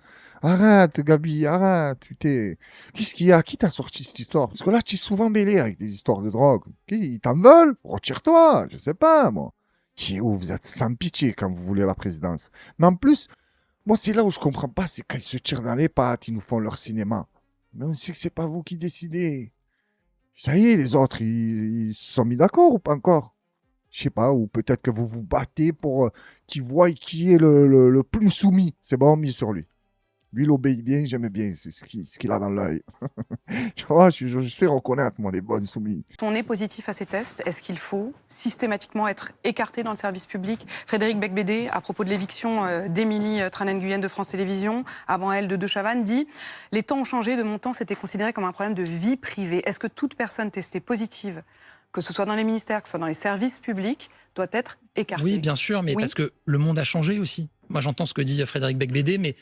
Arrête, Gabi, arrête. Qu'est-ce qu'il y a? Qui t'a sorti cette histoire? Parce que là, tu es souvent mêlé avec des histoires de drogue. Ils t'en veulent? Retire-toi, je sais pas, moi. Vous êtes sans pitié quand vous voulez la présidence. Mais en plus, moi, c'est là où je comprends pas, c'est quand ils se tirent dans les pattes, ils nous font leur cinéma. Mais on sait que c'est pas vous qui décidez. Ça y est, les autres, ils se sont mis d'accord ou pas encore? Je sais pas, ou peut-être que vous vous battez pour qu'ils voient qui est le plus soumis. C'est bon, mis sur lui. Lui, il obéit bien, j'aime bien, c'est ce qu'il a dans l'œil. Tu vois, je sais reconnaître, moi, les bonnes soumis. Quand on est positif à ces tests, est-ce qu'il faut systématiquement être écarté dans le service public? Frédéric Becbédé, à propos de l'éviction d'Émilie Tranen-Guyenne de France Télévisions, avant elle de Chavannes, dit « Les temps ont changé, de mon temps, c'était considéré comme un problème de vie privée. Est-ce que toute personne testée positive, que ce soit dans les ministères, que ce soit dans les services publics, doit être écartée ?» Oui, bien sûr, mais parce que le monde a changé aussi. Moi, j'entends ce que dit Frédéric Becbédé, mais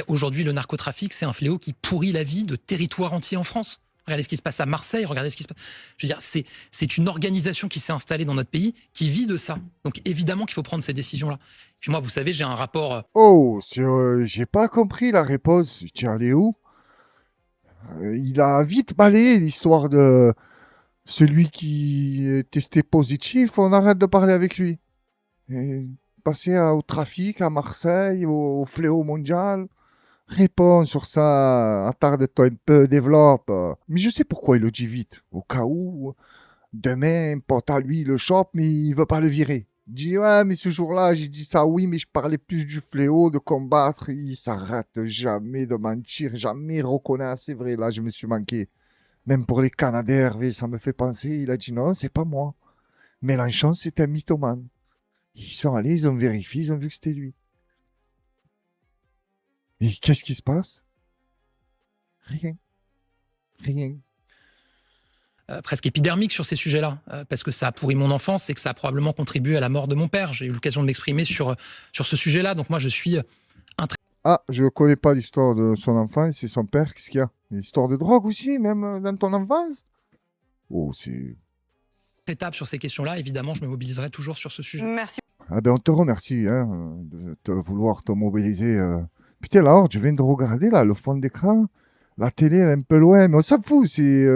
aujourd'hui, le narcotrafic, c'est un fléau qui pourrit la vie de territoires entiers en France. Regardez ce qui se passe à Marseille, regardez ce qui se passe. Je veux dire, c'est une organisation qui s'est installée dans notre pays, qui vit de ça. Donc évidemment qu'il faut prendre ces décisions-là. Puis moi, vous savez, j'ai un rapport. Oh, j'ai pas compris la réponse. Tu es allé où? Il a vite balayé l'histoire de celui qui est testé positif. On arrête de parler avec lui. Et passer au trafic à Marseille, au fléau mondial. Réponds sur ça, attarde-toi un peu, développe. Mais je sais pourquoi il le dit vite. Au cas où, demain, un pote à lui le chope, mais il veut pas le virer. Il dit, ouais, mais ce jour-là, j'ai dit ça, oui, mais je parlais plus du fléau, de combattre. Il s'arrête jamais de mentir, jamais il reconnaît. C'est vrai, là, je me suis manqué. Même pour les Canadiens, Hervé, ça me fait penser. Il a dit, non, c'est pas moi. Mélenchon, c'est un mythomane. Ils sont allés, ils ont vérifié, ils ont vu que c'était lui. Et qu'est-ce qui se passe? Rien. Rien. Presque épidermique sur ces sujets-là, parce que ça a pourri mon enfance et que ça a probablement contribué à la mort de mon père. J'ai eu l'occasion de m'exprimer sur ce sujet-là, donc moi je suis Ah, je ne connais pas l'histoire de son enfance et son père. Qu'est-ce qu'il y a? Une histoire de drogue aussi, même dans ton enfance? Oh, c'est... étape sur ces questions-là. Évidemment, je me mobiliserai toujours sur ce sujet. Merci. Ah ben, on te remercie de vouloir te mobiliser. Putain, là, je viens de regarder là, le fond d'écran. La télé, elle est un peu loin, mais on s'en fout. C'est,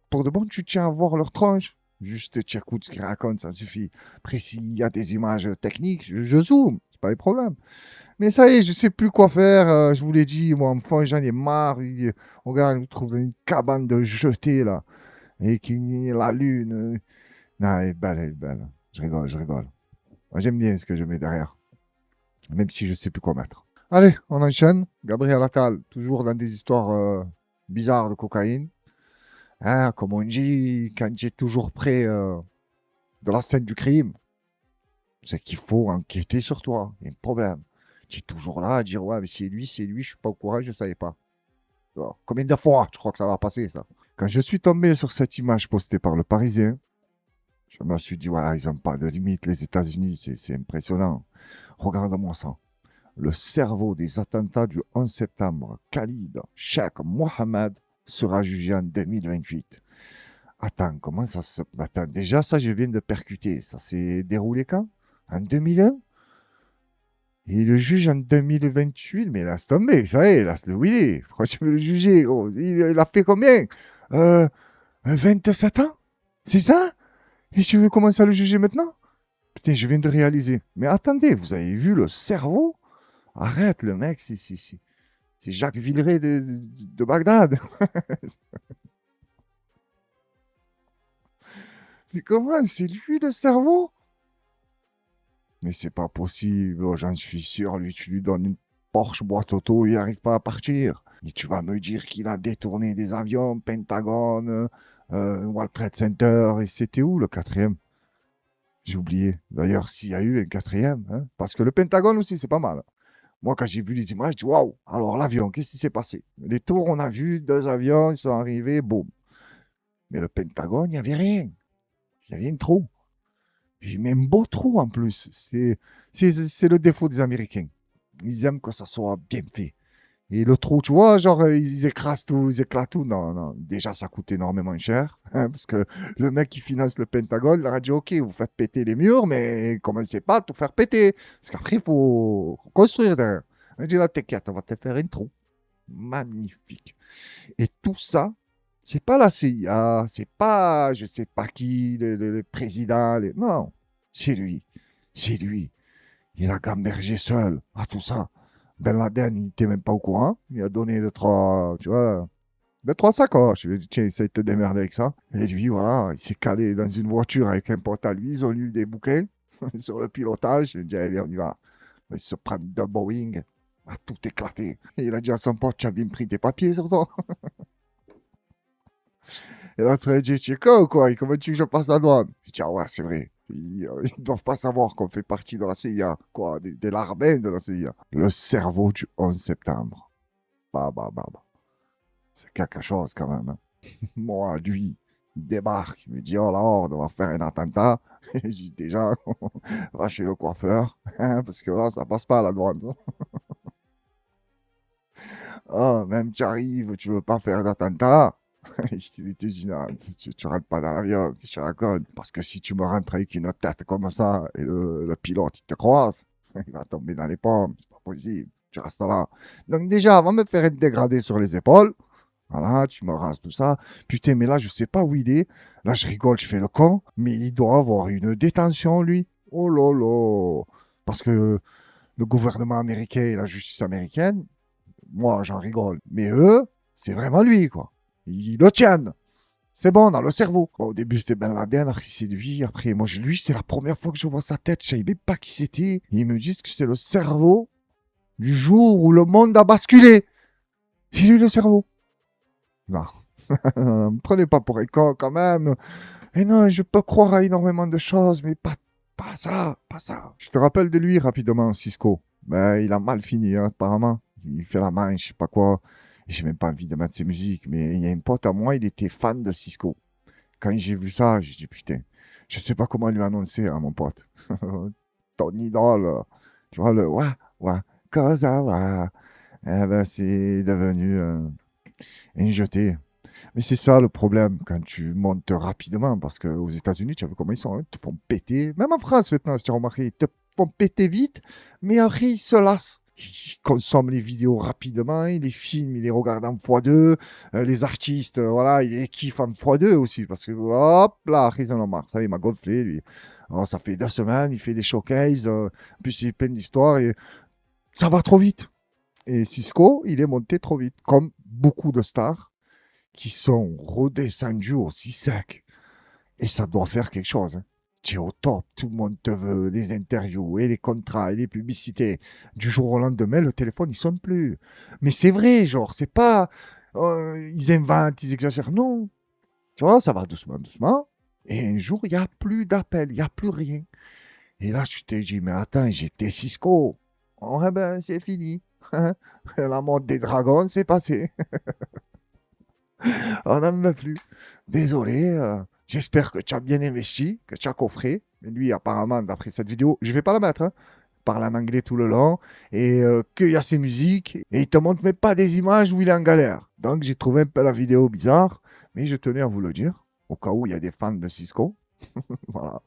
pour de bon, tu tiens à voir leur tronche. Juste, tu écoutes ce qu'ils racontent, ça suffit. Après, s'il y a des images techniques, je zoome. C'est pas un problème. Mais ça y est, je sais plus quoi faire. Je vous l'ai dit, moi, enfant, j'en ai marre. Regarde, je me trouve dans une cabane de jeté, là. Et la lune. Non, elle est belle, elle est belle. Je rigole, je rigole. Moi, j'aime bien ce que je mets derrière. Même si je sais plus quoi mettre. Allez, on enchaîne. Gabriel Attal, toujours dans des histoires bizarres de cocaïne. Hein, comme on dit, quand j'ai toujours près de la scène du crime, c'est qu'il faut enquêter sur toi. Il y a un problème. Tu es toujours là à dire, ouais, mais c'est lui, je suis pas au courant, je ne savais pas. Alors, combien de fois je crois que ça va passer, ça? Quand je suis tombé sur cette image postée par le Parisien, je me suis dit, ouais, ils n'ont pas de limite, les États-Unis, c'est impressionnant. Regarde-moi ça. Le cerveau des attentats du 11 septembre, Khalid Sheikh Mohammed, sera jugé en 2028. Attends, comment ça se... Attends, déjà, ça, je viens de percuter. Ça s'est déroulé quand? En 2001? Et le juge en 2028, mais laisse tomber, ça y est, laisse-le oui. Pourquoi tu veux le juger, gros? Il a fait combien? 27 ans? C'est ça? Et tu veux commencer à le juger maintenant? Putain, je viens de réaliser. Mais attendez, vous avez vu le cerveau? Arrête, le mec, c'est Jacques Villeray de Bagdad. Mais comment? C'est lui le cerveau? Mais c'est pas possible, oh, j'en suis sûr. Lui, tu lui donnes une Porsche boîte auto, il n'arrive pas à partir. Et tu vas me dire qu'il a détourné des avions, Pentagone, World Trade Center, et c'était où le quatrième? J'ai oublié. D'ailleurs, s'il y a eu un quatrième, hein, parce que le Pentagone aussi, c'est pas mal. Moi, quand j'ai vu les images, je dis waouh, alors l'avion, qu'est-ce qui s'est passé? Les tours, on a vu 2 avions, ils sont arrivés, boum. Mais le Pentagone, il n'y avait rien. Il y avait un trou. J'ai mis un beau trou en plus. C'est le défaut des Américains. Ils aiment que ça soit bien fait. Et le trou, tu vois, genre, ils écrasent tout, ils éclatent tout. Non, non, déjà, ça coûte énormément cher. Hein, parce que le mec qui finance le Pentagone, il leur a dit, OK, vous faites péter les murs, mais commencez pas à tout faire péter. Parce qu'après, il faut construire derrière. Il a dit, là, t'inquiète, on va te faire une trou. Magnifique. Et tout ça, c'est pas la CIA, c'est pas, je sais pas qui, le président. Non, c'est lui. C'est lui. Il a gambergé seul à tout ça. Ben Laden, il n'était même pas au courant. Il a donné deux, trois, tu vois, deux, trois sacoches. Je lui ai dit, tiens, essaye de te démerder avec ça. Et lui, voilà, il s'est calé dans une voiture avec un pote à lui. Ils ont lu des bouquins sur le pilotage. Il a dit, allez, on y va. Ils se prennent deux Boeing. A tout éclaté. Et il a dit à son pote, tu as bien pris tes papiers sur toi. Et là, tu as dit, tu es con ou quoi? Comment tu veux que je passe la douane? Je dis, ah ouais, c'est vrai. Ils ne doivent pas savoir qu'on fait partie de la CIA, quoi, des larbins de la CIA. Le cerveau du 11 septembre. Bah, bah, bah, bah. C'est quelque chose quand même. Hein. Moi, lui, il débarque, il me dit, oh là, on va faire un attentat. Et je dis, déjà, va chez le coiffeur, hein, parce que là, ça passe pas à la douane. Oh, même tu arrives, tu veux pas faire d'attentat. Je te dis, non, tu rentres pas dans l'avion, je te raconte. Parce que si tu me rentres avec une tête comme ça et le pilote, il te croise, il va tomber dans les pommes, c'est pas possible. Tu restes là. Donc déjà, avant de me faire être dégradé sur les épaules, voilà, tu me rases tout ça. Putain, mais là, je sais pas où il est. Là, je rigole, je fais le con, mais il doit avoir une détention, lui. Oh là là. Parce que le gouvernement américain et la justice américaine, moi, j'en rigole. Mais eux, c'est vraiment lui, quoi. Ils le tiennent. C'est bon, dans le cerveau. Bon, au début, c'était Ben Laden, après, c'est lui. Après, moi, lui, c'est la première fois que je vois sa tête. Je savais même pas qui c'était. Et ils me disent que c'est le cerveau du jour où le monde a basculé. C'est lui, le cerveau. Non. Ne me prenez pas pour un con, quand même. Et non, je peux croire à énormément de choses, mais pas ça, pas ça. Je te rappelle de lui, rapidement, Cisco. Ben, il a mal fini, hein, apparemment. Il fait la main, je sais pas quoi. J'ai même pas envie de mettre ses musiques, mais il y a un pote à moi, il était fan de Cisco. Quand j'ai vu ça, j'ai dit putain, je sais pas comment lui annoncer à mon pote. Ton idole, tu vois, le ouais, cosa va. Eh ben, c'est devenu un jeté. Mais c'est ça le problème quand tu montes rapidement, parce qu'aux États-Unis, tu as vu comment ils sont, hein, ils te font péter. Même en France maintenant, si tu as remarqué, ils te font péter vite, mais après, ils se lassent. Ils consomment les vidéos rapidement, ils les filment, ils les regardent en x2. Les artistes, voilà, ils les kiffent en x2 aussi, parce que hop là, ils en ont marre. Ça, il m'a gonflé, lui. Alors, ça fait 2 semaines, il fait des showcases, en plus, il est plein d'histoires, et ça va trop vite. Et Cisco, il est monté trop vite, comme beaucoup de stars qui sont redescendus aussi sec. Et ça doit faire quelque chose. Hein. Tu es au top, tout le monde te veut, les interviews et les contrats et les publicités. Du jour au lendemain, le téléphone, il sonne plus. Mais c'est vrai, genre, c'est pas... ils inventent, ils exagèrent. Non. Tu vois, ça va doucement, doucement. Et un jour, il n'y a plus d'appel, il n'y a plus rien. Et là, tu t'es dit, mais attends, j'étais Cisco. Oh, eh ben, c'est fini. La mode des dragons, c'est passé. On n'en veut plus. Désolé. J'espère que tu as bien investi, que tu as coffré. Mais lui, apparemment, d'après cette vidéo, je ne vais pas la mettre. Hein, parle en anglais tout le long. Et qu'il y a ses musiques. Et il te montre même pas des images où il est en galère. Donc, j'ai trouvé un peu la vidéo bizarre. Mais je tenais à vous le dire. Au cas où il y a des fans de Cisco. Voilà.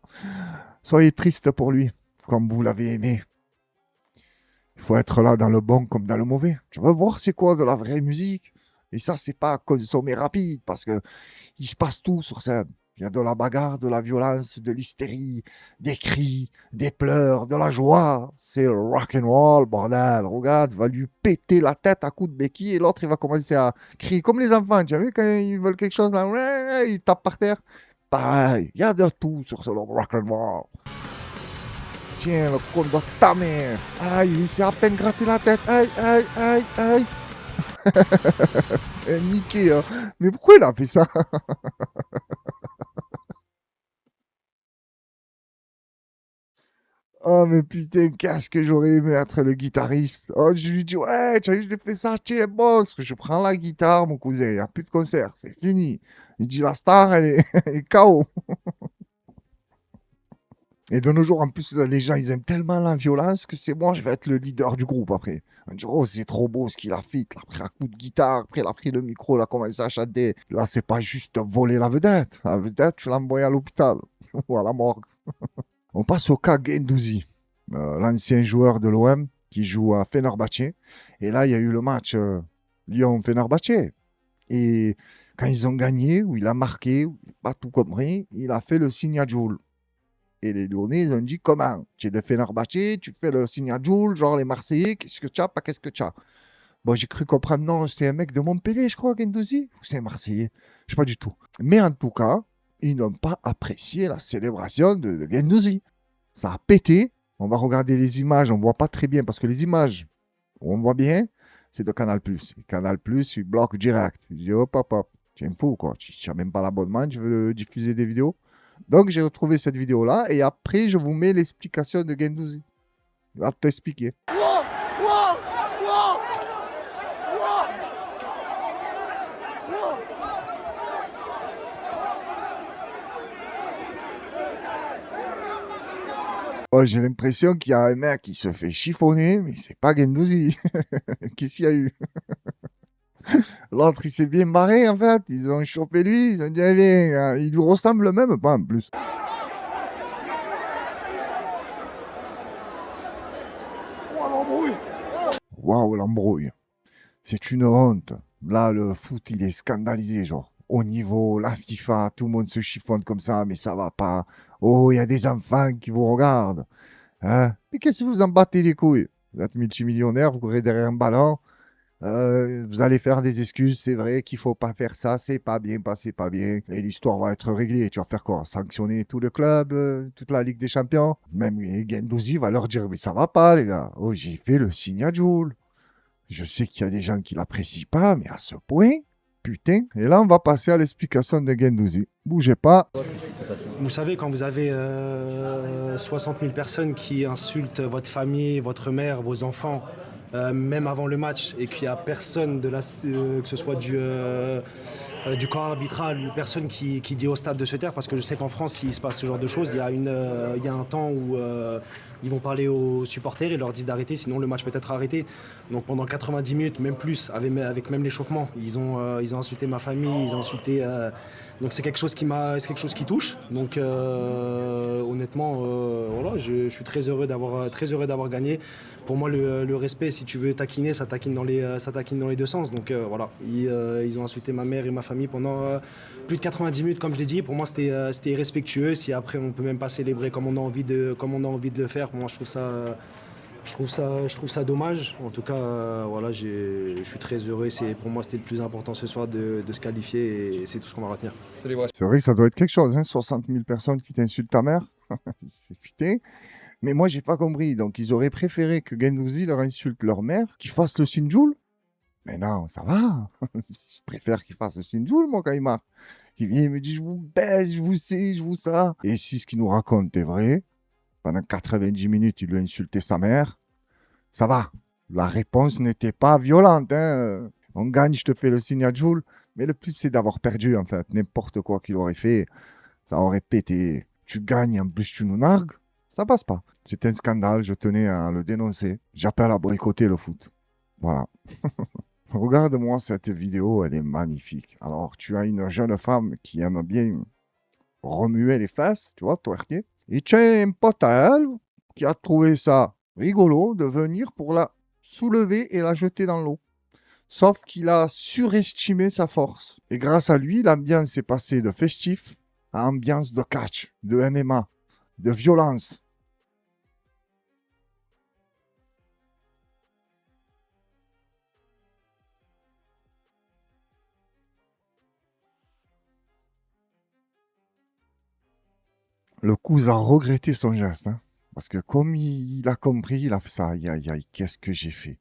Soyez tristes pour lui. Comme vous l'avez aimé. Il faut être là dans le bon comme dans le mauvais. Tu veux voir c'est quoi de la vraie musique. Et ça, c'est pas consommer rapide, parce que il se passe tout sur scène. Il y a de la bagarre, de la violence, de l'hystérie, des cris, des pleurs, de la joie. C'est le rock and roll, bordel. Regarde, va lui péter la tête à coups de béquille et l'autre, il va commencer à crier comme les enfants. Tu as vu quand ils veulent quelque chose, là, ils tapent par terre. Pareil, il y a de tout sur ce rock and roll. Tiens, le con de ta mère. Aïe, il s'est à peine gratté la tête. Aïe, aïe, aïe, aïe. C'est Mickey, hein. Mais pourquoi il a fait ça? Oh, mais putain, qu'est-ce que j'aurais aimé être le guitariste. Oh, je lui dis, ouais, tu as vu, je l'ai fait ça, tiens, boss, que je prends la guitare, mon cousin, il n'y a plus de concert, c'est fini. Il dit, la star, elle est KO. Et de nos jours, en plus, les gens, ils aiment tellement la violence que c'est moi, je vais être le leader du groupe après. On va dire, oh, c'est trop beau ce qu'il a fait. Il a pris un coup de guitare, après, il a pris le micro, il a commencé à chanter. Là, c'est pas juste voler la vedette. La vedette, tu l'as envoyée à l'hôpital ou à la morgue. On passe au cas Guendouzi, l'ancien joueur de l'OM qui joue à Fenerbahçe. Et là, il y a eu le match Lyon-Fenerbahçe. Et quand ils ont gagné, où il a marqué, où il n'a pas tout compris, il a fait le signe à Jules. Et les Lyonnais, ils ont dit comment? Tu es de Fenerbahçe, tu fais le signe à Jules, genre les Marseillais, qu'est-ce que tu as, pas qu'est-ce que tu as? Bon, j'ai cru comprendre, non, c'est un mec de Montpellier, je crois, Guendouzi, ou c'est un Marseillais? Je sais pas du tout. Mais en tout cas, ils n'ont pas apprécié la célébration de Guendouzi. Ça a pété. On va regarder les images, on ne voit pas très bien, parce que les images, on voit bien, c'est de Canal+. Et Canal+, il bloque direct. Il dit, hop, hop, hop, tu es un fou, quoi. Tu n'as même pas l'abonnement, tu veux diffuser des vidéos. Donc, j'ai retrouvé cette vidéo-là, et après, je vous mets l'explication de Guendouzi. Il va t'expliquer. Oh, j'ai l'impression qu'il y a un mec qui se fait chiffonner, mais c'est pas Guendouzi. Qu'est-ce qu'il y a eu? L'autre, il s'est bien barré, en fait. Ils ont chopé lui, ils ont dit, allez, viens, il lui ressemble même pas, en plus. Waouh, l'embrouille. C'est une honte. Là, le foot, il est scandalisé, genre. Au niveau, la FIFA, tout le monde se chiffonne comme ça, mais ça va pas. Oh, il y a des enfants qui vous regardent. Hein? Mais qu'est-ce que vous en battez les couilles? Vous êtes multimillionnaire, vous courez derrière un ballon. Vous allez faire des excuses, c'est vrai qu'il faut pas faire ça, c'est pas bien, c'est pas bien. Et l'histoire va être réglée. Tu vas faire quoi? Sanctionner tout le club, toute la Ligue des Champions? Même Guendouzi va leur dire, mais ça va pas, les gars. Oh, j'ai fait le signe à Jules. Je sais qu'il y a des gens qui l'apprécient pas, mais à ce point, putain. Et là, on va passer à l'explication de Guendouzi. Bougez pas. Vous savez, quand vous avez 60 000 personnes qui insultent votre famille, votre mère, vos enfants, même avant le match, et qu'il n'y a personne, que ce soit du corps arbitral, personne qui dit au stade de se taire, parce que je sais qu'en France, s'il se passe ce genre de choses, il y a un temps où ils vont parler aux supporters et leur disent d'arrêter, sinon le match peut être arrêté. Donc pendant 90 minutes, même plus, avec même l'échauffement, ils ont insulté ma famille, ils ont insulté... donc c'est quelque chose qui touche. Donc honnêtement, voilà, je suis très heureux d'avoir gagné. Pour moi, le respect, si tu veux taquiner, ça taquine dans les deux sens. Donc voilà, ils ont insulté ma mère et ma famille pendant plus de 90 minutes, comme je l'ai dit. Pour moi, c'était irrespectueux. Si après on peut même pas célébrer comme on a envie de le faire, pour moi, je trouve ça dommage. En tout cas, voilà, je suis très heureux. Pour moi, c'était le plus important ce soir de se qualifier, et c'est tout ce qu'on va retenir. C'est vrai que ça doit être quelque chose, hein, 60 000 personnes qui t'insultent ta mère. C'est putain. Mais moi, j'ai pas compris. Donc, ils auraient préféré que Guendouzi leur insulte leur mère, qu'ils fassent le signe Jules. Mais non, ça va. Je préfère qu'il fasse le signe Jules, moi, quand il marque. Il vient, il me dit, je vous baise, je vous sais, je vous ça. Et si ce qu'il nous raconte est vrai, pendant 90 minutes, il lui a insulté sa mère, ça va. La réponse n'était pas violente. Hein. On gagne, je te fais le signe à Jules. Mais le plus, c'est d'avoir perdu, en fait. N'importe quoi qu'il aurait fait, ça aurait pété. Tu gagnes, en plus, tu nous nargues. Ça passe pas. C'est un scandale, je tenais à le dénoncer. J'appelle à boycotter le foot. Voilà. Regarde-moi cette vidéo, elle est magnifique. Alors, tu as une jeune femme qui aime bien remuer les fesses, tu vois, twerker. Et tu as un pote à elle qui a trouvé ça rigolo de venir pour la soulever et la jeter dans l'eau. Sauf qu'il a surestimé sa force. Et grâce à lui, l'ambiance est passée de festif à ambiance de catch, de MMA, de violence. Le cousin a regretté son geste, hein, parce que comme il a compris, il a fait ça. Aïe, aïe, aïe, qu'est-ce que j'ai fait?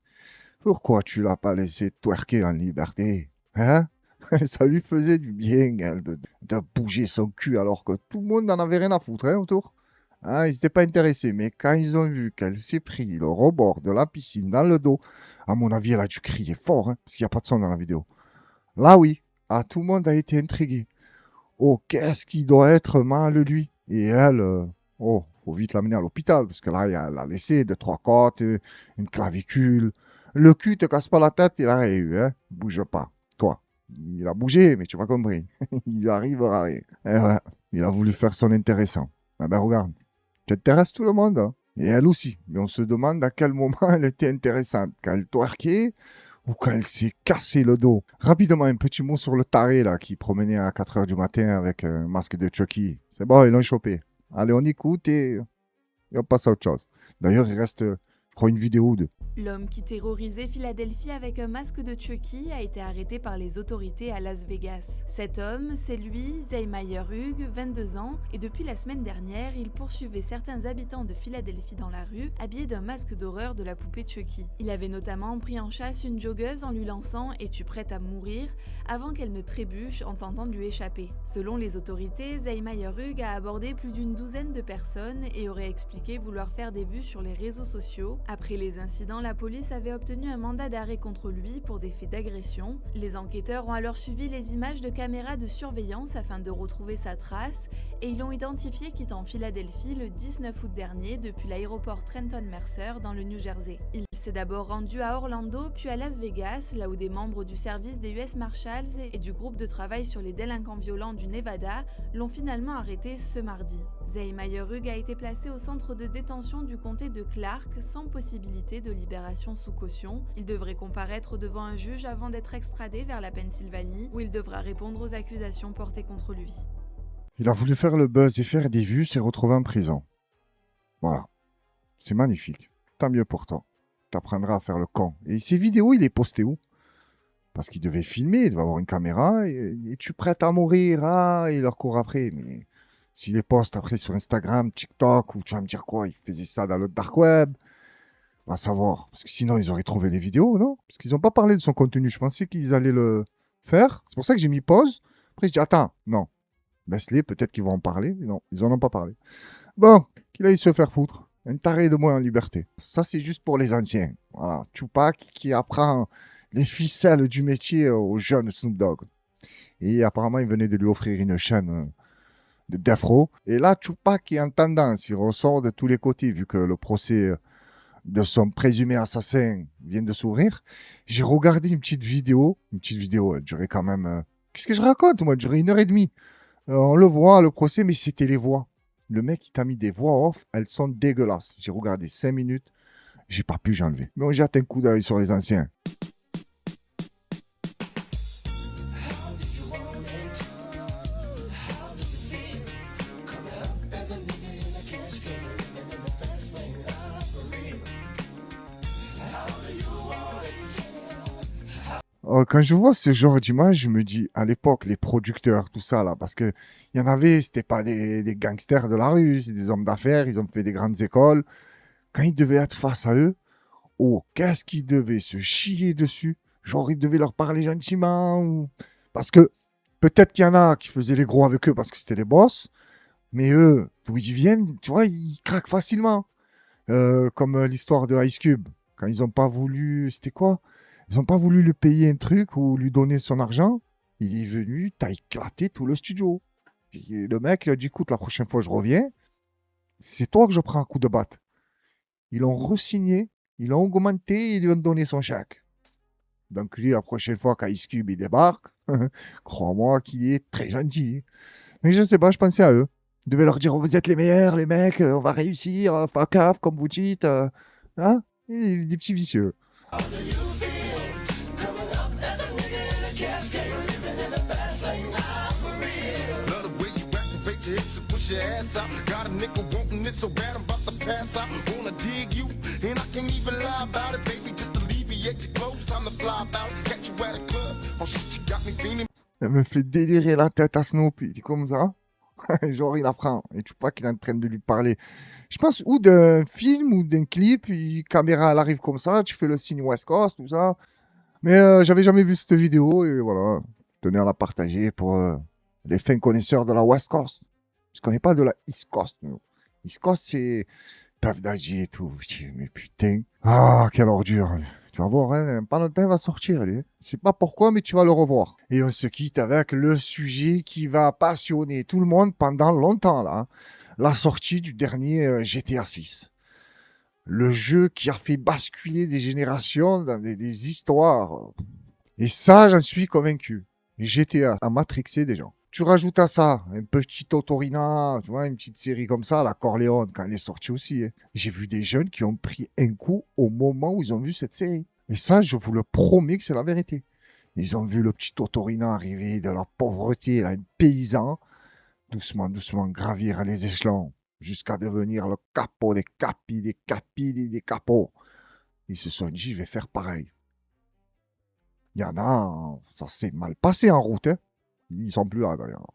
Pourquoi tu l'as pas laissé twerker en liberté? Hein? Ça lui faisait du bien, elle, de bouger son cul, alors que tout le monde n'en avait rien à foutre, hein, autour. Hein, ils n'étaient pas intéressés, mais quand ils ont vu qu'elle s'est pris le rebord de la piscine dans le dos, à mon avis, elle a dû crier fort, hein, parce qu'il n'y a pas de son dans la vidéo. Là, oui, tout le monde a été intrigué. Oh, qu'est-ce qu'il doit être mal, lui? Et elle, faut faut vite l'amener à l'hôpital, parce que là, il a laissé 2-3 côtes, une clavicule. Le cul te casse pas la tête, il a rien eu, hein. Bouge pas. Quoi? Il a bougé, mais tu m'as compris. Il lui arrivera rien. Eh ouais, il a voulu faire son intéressant. Ah ben regarde, tu intéresses tout le monde, hein. Et elle aussi. Mais on se demande à quel moment elle était intéressante. Quand elle twerkait ou quand elle s'est cassé le dos. Rapidement, un petit mot sur le taré là, qui promenait à 4 h du matin avec un masque de Chucky. C'est bon, ils l'ont chopé. Allez, on écoute et on passe à autre chose. D'ailleurs, il reste, je crois, une vidéo ou deux. L'homme qui terrorisait Philadelphie avec un masque de Chucky a été arrêté par les autorités à Las Vegas. Cet homme, c'est lui, Zaymeyer Hughes, 22 ans, et depuis la semaine dernière, il poursuivait certains habitants de Philadelphie dans la rue, habillés d'un masque d'horreur de la poupée Chucky. Il avait notamment pris en chasse une joggeuse en lui lançant « Es-tu prête à mourir ?», avant qu'elle ne trébuche en tentant de lui échapper. Selon les autorités, Zaymeyer Hughes a abordé plus d'une douzaine de personnes et aurait expliqué vouloir faire des vues sur les réseaux sociaux. Après les incidents, la police avait obtenu un mandat d'arrêt contre lui pour des faits d'agression. Les enquêteurs ont alors suivi les images de caméras de surveillance afin de retrouver sa trace et ils l'ont identifié quittant Philadelphie le 19 août dernier depuis l'aéroport Trenton-Mercer dans le New Jersey. Il s'est d'abord rendu à Orlando puis à Las Vegas, là où des membres du service des US Marshals et du groupe de travail sur les délinquants violents du Nevada l'ont finalement arrêté ce mardi. Zaymeyer Hughes a été placé au centre de détention du comté de Clark sans possibilité de libération sous caution. Il devrait comparaître devant un juge avant d'être extradé vers la Pennsylvanie, où il devra répondre aux accusations portées contre lui. Il a voulu faire le buzz et faire des vues, s'est retrouvé en prison. Voilà. C'est magnifique. Tant mieux pour toi. T'apprendras à faire le con. Et ces vidéos, il est posté où? Parce qu'il devait filmer, il devait avoir une caméra. Et tu prêtes à mourir? Ah, il leur court après. Mais s'il les poste après sur Instagram, TikTok, ou tu vas me dire quoi? Il faisait ça dans le dark web. On va savoir. Parce que sinon, ils auraient trouvé les vidéos, non? Parce qu'ils n'ont pas parlé de son contenu. Je pensais qu'ils allaient le faire. C'est pour ça que j'ai mis pause. Après, je dis, attends, non. Laisse-les, peut-être qu'ils vont en parler. Mais non, ils n'en ont pas parlé. Bon, qu'il aille se faire foutre. Un taré de moins en liberté. Ça, c'est juste pour les anciens. Voilà. Tupac qui apprend les ficelles du métier au jeune Snoop Dogg. Et apparemment, il venait de lui offrir une chaîne de Death Row. Et là, Tupac est en tendance. Il ressort de tous les côtés, vu que le procès de son présumé assassin vient de s'ouvrir. J'ai regardé une petite vidéo. Une petite vidéo, elle durait quand même... Qu'est-ce que je raconte, moi? Elle durait 1h30. On le voit, le procès, mais c'était les voix. Le mec, il t'a mis des voix off, elles sont dégueulasses. J'ai regardé 5 minutes, j'ai pas pu j'enlever. Mais on jette un coup d'œil sur les anciens. Quand je vois ce genre d'image, je me dis, à l'époque, les producteurs, tout ça, là, parce qu'il y en avait, c'était pas des gangsters de la rue, c'est des hommes d'affaires, ils ont fait des grandes écoles. Quand ils devaient être face à eux, oh, qu'est-ce qu'ils devaient se chier dessus. Genre, ils devaient leur parler gentiment. Parce que peut-être qu'il y en a qui faisaient les gros avec eux parce que c'était les boss, mais eux, d'où ils viennent, tu vois, ils craquent facilement. Comme l'histoire de Ice Cube. Quand ils n'ont pas voulu, c'était quoi? Ils n'ont pas voulu lui payer un truc ou lui donner son argent. Il est venu, t'as éclaté tout le studio. Puis le mec, il a dit, écoute, la prochaine fois je reviens, c'est toi que je prends un coup de batte. Ils l'ont re-signé, ils l'ont augmenté et ils lui ont donné son chèque. Donc lui, la prochaine fois qu'Ice Cube il débarque, crois-moi qu'il est très gentil. Mais je ne sais pas, je pensais à eux. Je devais leur dire, vous êtes les meilleurs, les mecs, on va réussir, pas cave, comme vous dites. Hein? Et des petits vicieux. Elle me fait délirer la tête à Snoop, il dit comme ça. Genre il apprend, et tu vois qu'il est en train de lui parler. Je pense ou d'un film ou d'un clip, caméra elle arrive comme ça, tu fais le signe West Coast, tout ça. Mais j'avais jamais vu cette vidéo et voilà, je tenais à la partager pour les fins connaisseurs de la West Coast. Je connais pas de la East Coast. East Coast c'est Puff Daddy et tout. Mais putain, ah quelle ordure. Tu vas voir, hein, pas longtemps il va sortir lui. Je sais pas pourquoi, mais tu vas le revoir. Et on se quitte avec le sujet qui va passionner tout le monde pendant longtemps là. la sortie du dernier GTA 6. Le jeu qui a fait basculer des générations dans des histoires. Et ça, j'en suis convaincu. GTA a matrixé des gens. Tu rajoutes à ça un petit Totorina, tu vois, une petite série comme ça, la Corleone, quand elle est sortie aussi. Hein. J'ai vu des jeunes qui ont pris un coup au moment où ils ont vu cette série. Et ça, je vous le promets que c'est la vérité. Ils ont vu le petit Totorina arriver de la pauvreté, là, un paysan, doucement, doucement gravir les échelons jusqu'à devenir le capot des capis, des capis, des capots. Ils se sont dit, je vais faire pareil. Il y en a, ça s'est mal passé en route. Hein. Ils sont plus là, d'ailleurs.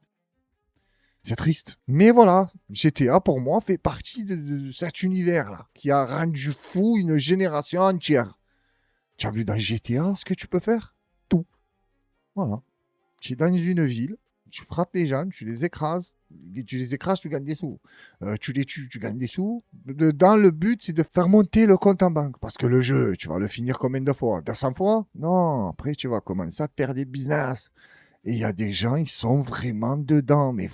C'est triste. Mais voilà, GTA, pour moi, fait partie de cet univers-là, qui a rendu fou une génération entière. Tu as vu dans GTA ce que tu peux faire? Tout. Voilà. Tu es dans une ville, tu frappes les gens, tu les écrases. Tu les écrases, tu gagnes des sous. Tu les tues, tu gagnes des sous. Dans le but, c'est de faire monter le compte en banque. Parce que le jeu, tu vas le finir combien de fois? 200 fois? Non, après, tu vas commencer à faire des business. Et il y a des gens, ils sont vraiment dedans. Mais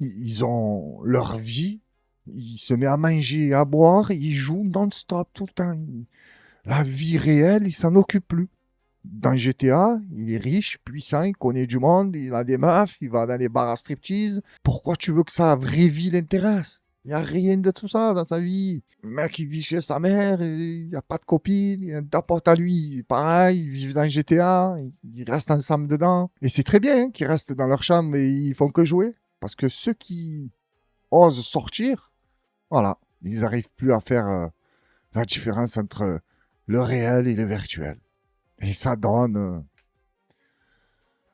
ils ont leur vie. Ils se mettent à manger, à boire. Ils jouent non-stop tout le temps. La vie réelle, ils s'en occupent plus. Dans GTA, il est riche, puissant, il connaît du monde, il a des meufs, il va dans les bars à striptease. Pourquoi tu veux que sa vraie vie l'intéresse? Il n'y a rien de tout ça dans sa vie. Le mec, il vit chez sa mère, il n'y a pas de copine, il a un pote à lui. Pareil, ils vivent dans GTA, ils restent ensemble dedans. Et c'est très bien hein, qu'ils restent dans leur chambre et ils font que jouer. Parce que ceux qui osent sortir, voilà, ils n'arrivent plus à faire la différence entre le réel et le virtuel. Et ça donne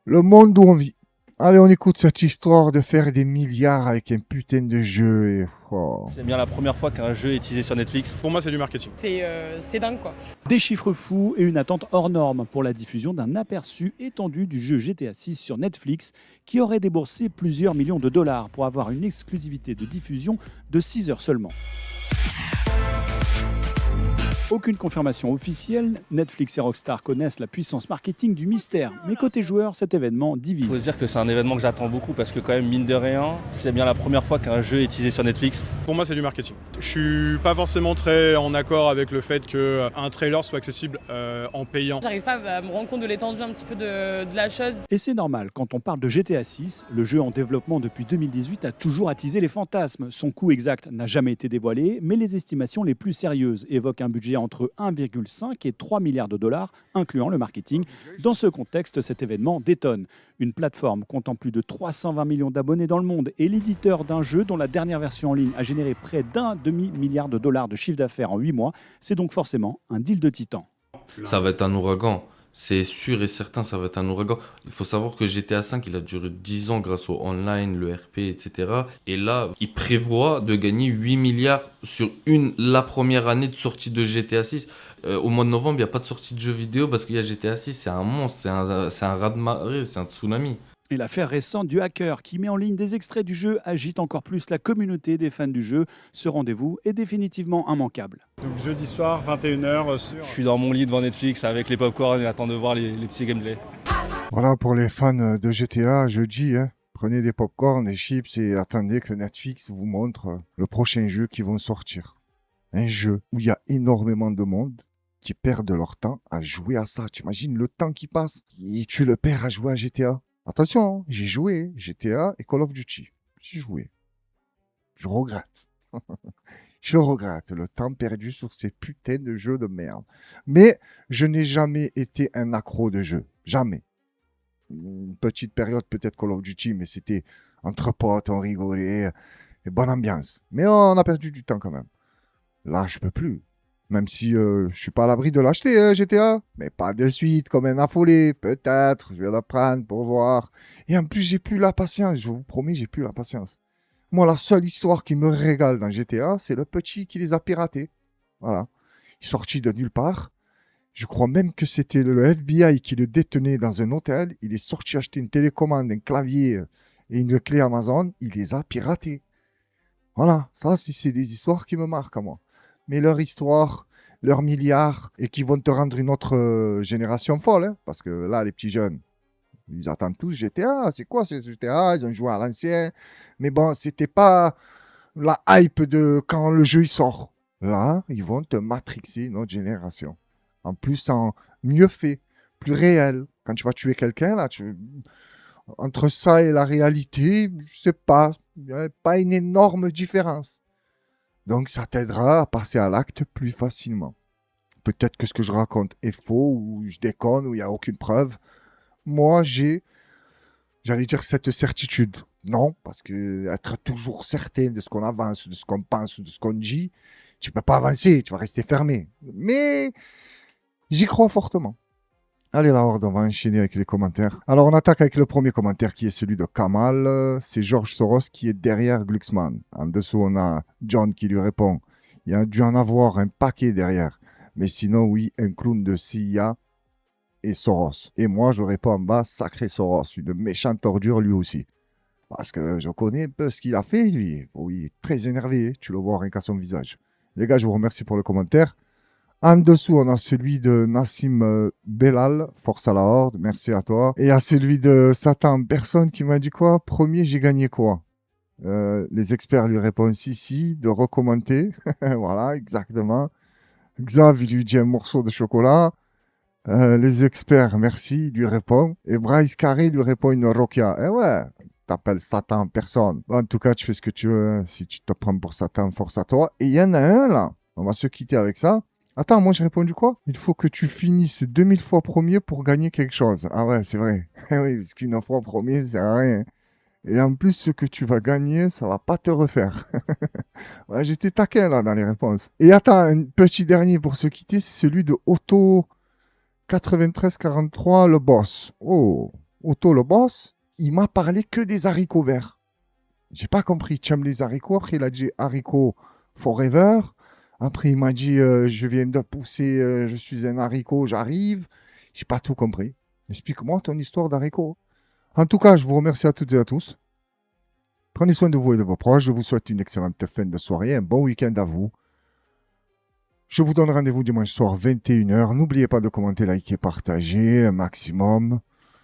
le monde où on vit. Allez, on écoute cette histoire de faire des milliards avec un putain de jeu. Et... oh. C'est bien la première fois qu'un jeu est utilisé sur Netflix. Pour moi, c'est du marketing. C'est dingue quoi. Des chiffres fous et une attente hors norme pour la diffusion d'un aperçu étendu du jeu GTA 6 sur Netflix qui aurait déboursé plusieurs millions de dollars pour avoir une exclusivité de diffusion de 6 heures seulement. Aucune confirmation officielle, Netflix et Rockstar connaissent la puissance marketing du mystère. Mais côté joueur, cet événement divise. Il faut se dire que c'est un événement que j'attends beaucoup parce que quand même, mine de rien, c'est bien la première fois qu'un jeu est utilisé sur Netflix. Pour moi, c'est du marketing. Je suis pas forcément très en accord avec le fait qu'un trailer soit accessible en payant. J'arrive pas à me rendre compte de l'étendue un petit peu de la chose. Et c'est normal, quand on parle de GTA 6, le jeu en développement depuis 2018 a toujours attisé les fantasmes. Son coût exact n'a jamais été dévoilé, mais les estimations les plus sérieuses évoquent un budget entre 1,5 et 3 milliards de dollars, incluant le marketing. Dans ce contexte, cet événement détonne. Une plateforme comptant plus de 320 millions d'abonnés dans le monde et l'éditeur d'un jeu dont la dernière version en ligne a généré près d'un demi-milliard de dollars de chiffre d'affaires en 8 mois, c'est donc forcément un deal de titan. Ça va être un ouragan. C'est sûr et certain, ça va être un ouragan. Il faut savoir que GTA V, il a duré 10 ans grâce au online, le RP, etc. Et là, il prévoit de gagner 8 milliards sur la première année de sortie de GTA 6. Au mois de novembre, il n'y a pas de sortie de jeux vidéo parce qu'il y a GTA 6. C'est un monstre, c'est un raz-de-marée, c'est un tsunami. Et l'affaire récente du hacker qui met en ligne des extraits du jeu agite encore plus la communauté des fans du jeu. Ce rendez-vous est définitivement immanquable. Donc jeudi soir, 21h sur... Je suis dans mon lit devant Netflix avec les popcorn et j'attends de voir les petits gameplays. Voilà pour les fans de GTA, jeudi, hein. Prenez des popcorn, des chips et attendez que Netflix vous montre le prochain jeu qui vont sortir. Un jeu où il y a énormément de monde qui perdent leur temps à jouer à ça. Tu imagines le temps qui passe et tu le perds à jouer à GTA. Attention, hein, j'ai joué GTA et Call of Duty. J'ai joué. Je regrette. Je regrette le temps perdu sur ces putains de jeux de merde. Mais je n'ai jamais été un accro de jeu. Jamais. Une petite période peut-être Call of Duty, mais c'était entre potes, on rigolait. Et bonne ambiance. Mais on a perdu du temps quand même. Là, je peux plus. Même si je suis pas à l'abri de l'acheter, GTA. Mais pas de suite, comme un affolé. Peut-être, je vais le prendre pour voir. Et en plus, j'ai plus la patience. Je vous promets, j'ai plus la patience. Moi, la seule histoire qui me régale dans GTA, c'est le petit qui les a piratés. Voilà. Il est sorti de nulle part. Je crois même que c'était le FBI qui le détenait dans un hôtel. Il est sorti acheter une télécommande, un clavier et une clé Amazon. Il les a piratés. Voilà. Ça, c'est des histoires qui me marquent à moi. Mais leur histoire, leurs milliards, et qui vont te rendre une autre génération folle. Hein, parce que là, les petits jeunes, ils attendent tous GTA. C'est quoi ce GTA? Ils ont joué à l'ancien. Mais bon, c'était pas la hype de quand le jeu il sort. Là, ils vont te matrixer notre génération. En plus, en mieux fait, plus réel. Quand tu vas tuer quelqu'un, là, entre ça et la réalité, je sais pas, il n'y a pas une énorme différence. Donc, ça t'aidera à passer à l'acte plus facilement. Peut-être que ce que je raconte est faux, ou je déconne, ou il n'y a aucune preuve. Moi, j'allais dire cette certitude. Non, parce que être toujours certain de ce qu'on avance, de ce qu'on pense, de ce qu'on dit, tu ne peux pas avancer, tu vas rester fermé. Mais j'y crois fortement. Allez, la horde, on va enchaîner avec les commentaires. Alors, on attaque avec le premier commentaire qui est celui de Kamal. C'est George Soros qui est derrière Glucksmann. En dessous, on a John qui lui répond. Il y a dû en avoir un paquet derrière. Mais sinon, oui, un clown de CIA et Soros. Et moi, je réponds en bas, sacré Soros, une méchante ordure lui aussi. Parce que je connais un peu ce qu'il a fait, lui. Oh, il est très énervé, tu le vois rien qu'à son visage. Les gars, je vous remercie pour le commentaire. En dessous, on a celui de Nassim Belal, force à la horde, merci à toi. Et il y a celui de Satan, personne qui m'a dit quoi? Premier, j'ai gagné quoi? Les experts lui répondent si, de recommenter. Voilà, exactement. Xav, il lui dit un morceau de chocolat. Les experts, merci, il lui répond. Et Bryce Carré lui répond une Rokia. Eh ouais, t'appelles Satan, personne. En tout cas, tu fais ce que tu veux. Si tu te prends pour Satan, force à toi. Et il y en a un là. On va se quitter avec ça. Attends, moi j'ai répondu quoi? Il faut que tu finisses 2000 fois premier pour gagner quelque chose. Ah ouais, c'est vrai. Oui, parce qu'une fois premier, ça sert à rien. Et en plus, ce que tu vas gagner, ça va pas te refaire. Ouais, j'étais taquin là dans les réponses. Et attends, un petit dernier pour se quitter, c'est celui de Otto 9343, le boss. Oh, Otto le boss, il m'a parlé que des haricots verts. J'ai pas compris. Tu aimes les haricots? Après, il a dit haricots forever. Après, il m'a dit, je viens de pousser, je suis un haricot, j'arrive. J'ai pas tout compris. Explique-moi ton histoire d'haricot. En tout cas, je vous remercie à toutes et à tous. Prenez soin de vous et de vos proches. Je vous souhaite une excellente fin de soirée, un bon week-end à vous. Je vous donne rendez-vous dimanche soir 21h. N'oubliez pas de commenter, liker, partager un maximum.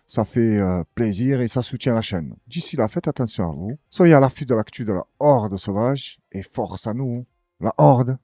Ça fait plaisir et ça soutient la chaîne. D'ici là, faites attention à vous. Soyez à l'affût de l'actu de la horde sauvage et force à nous, la horde.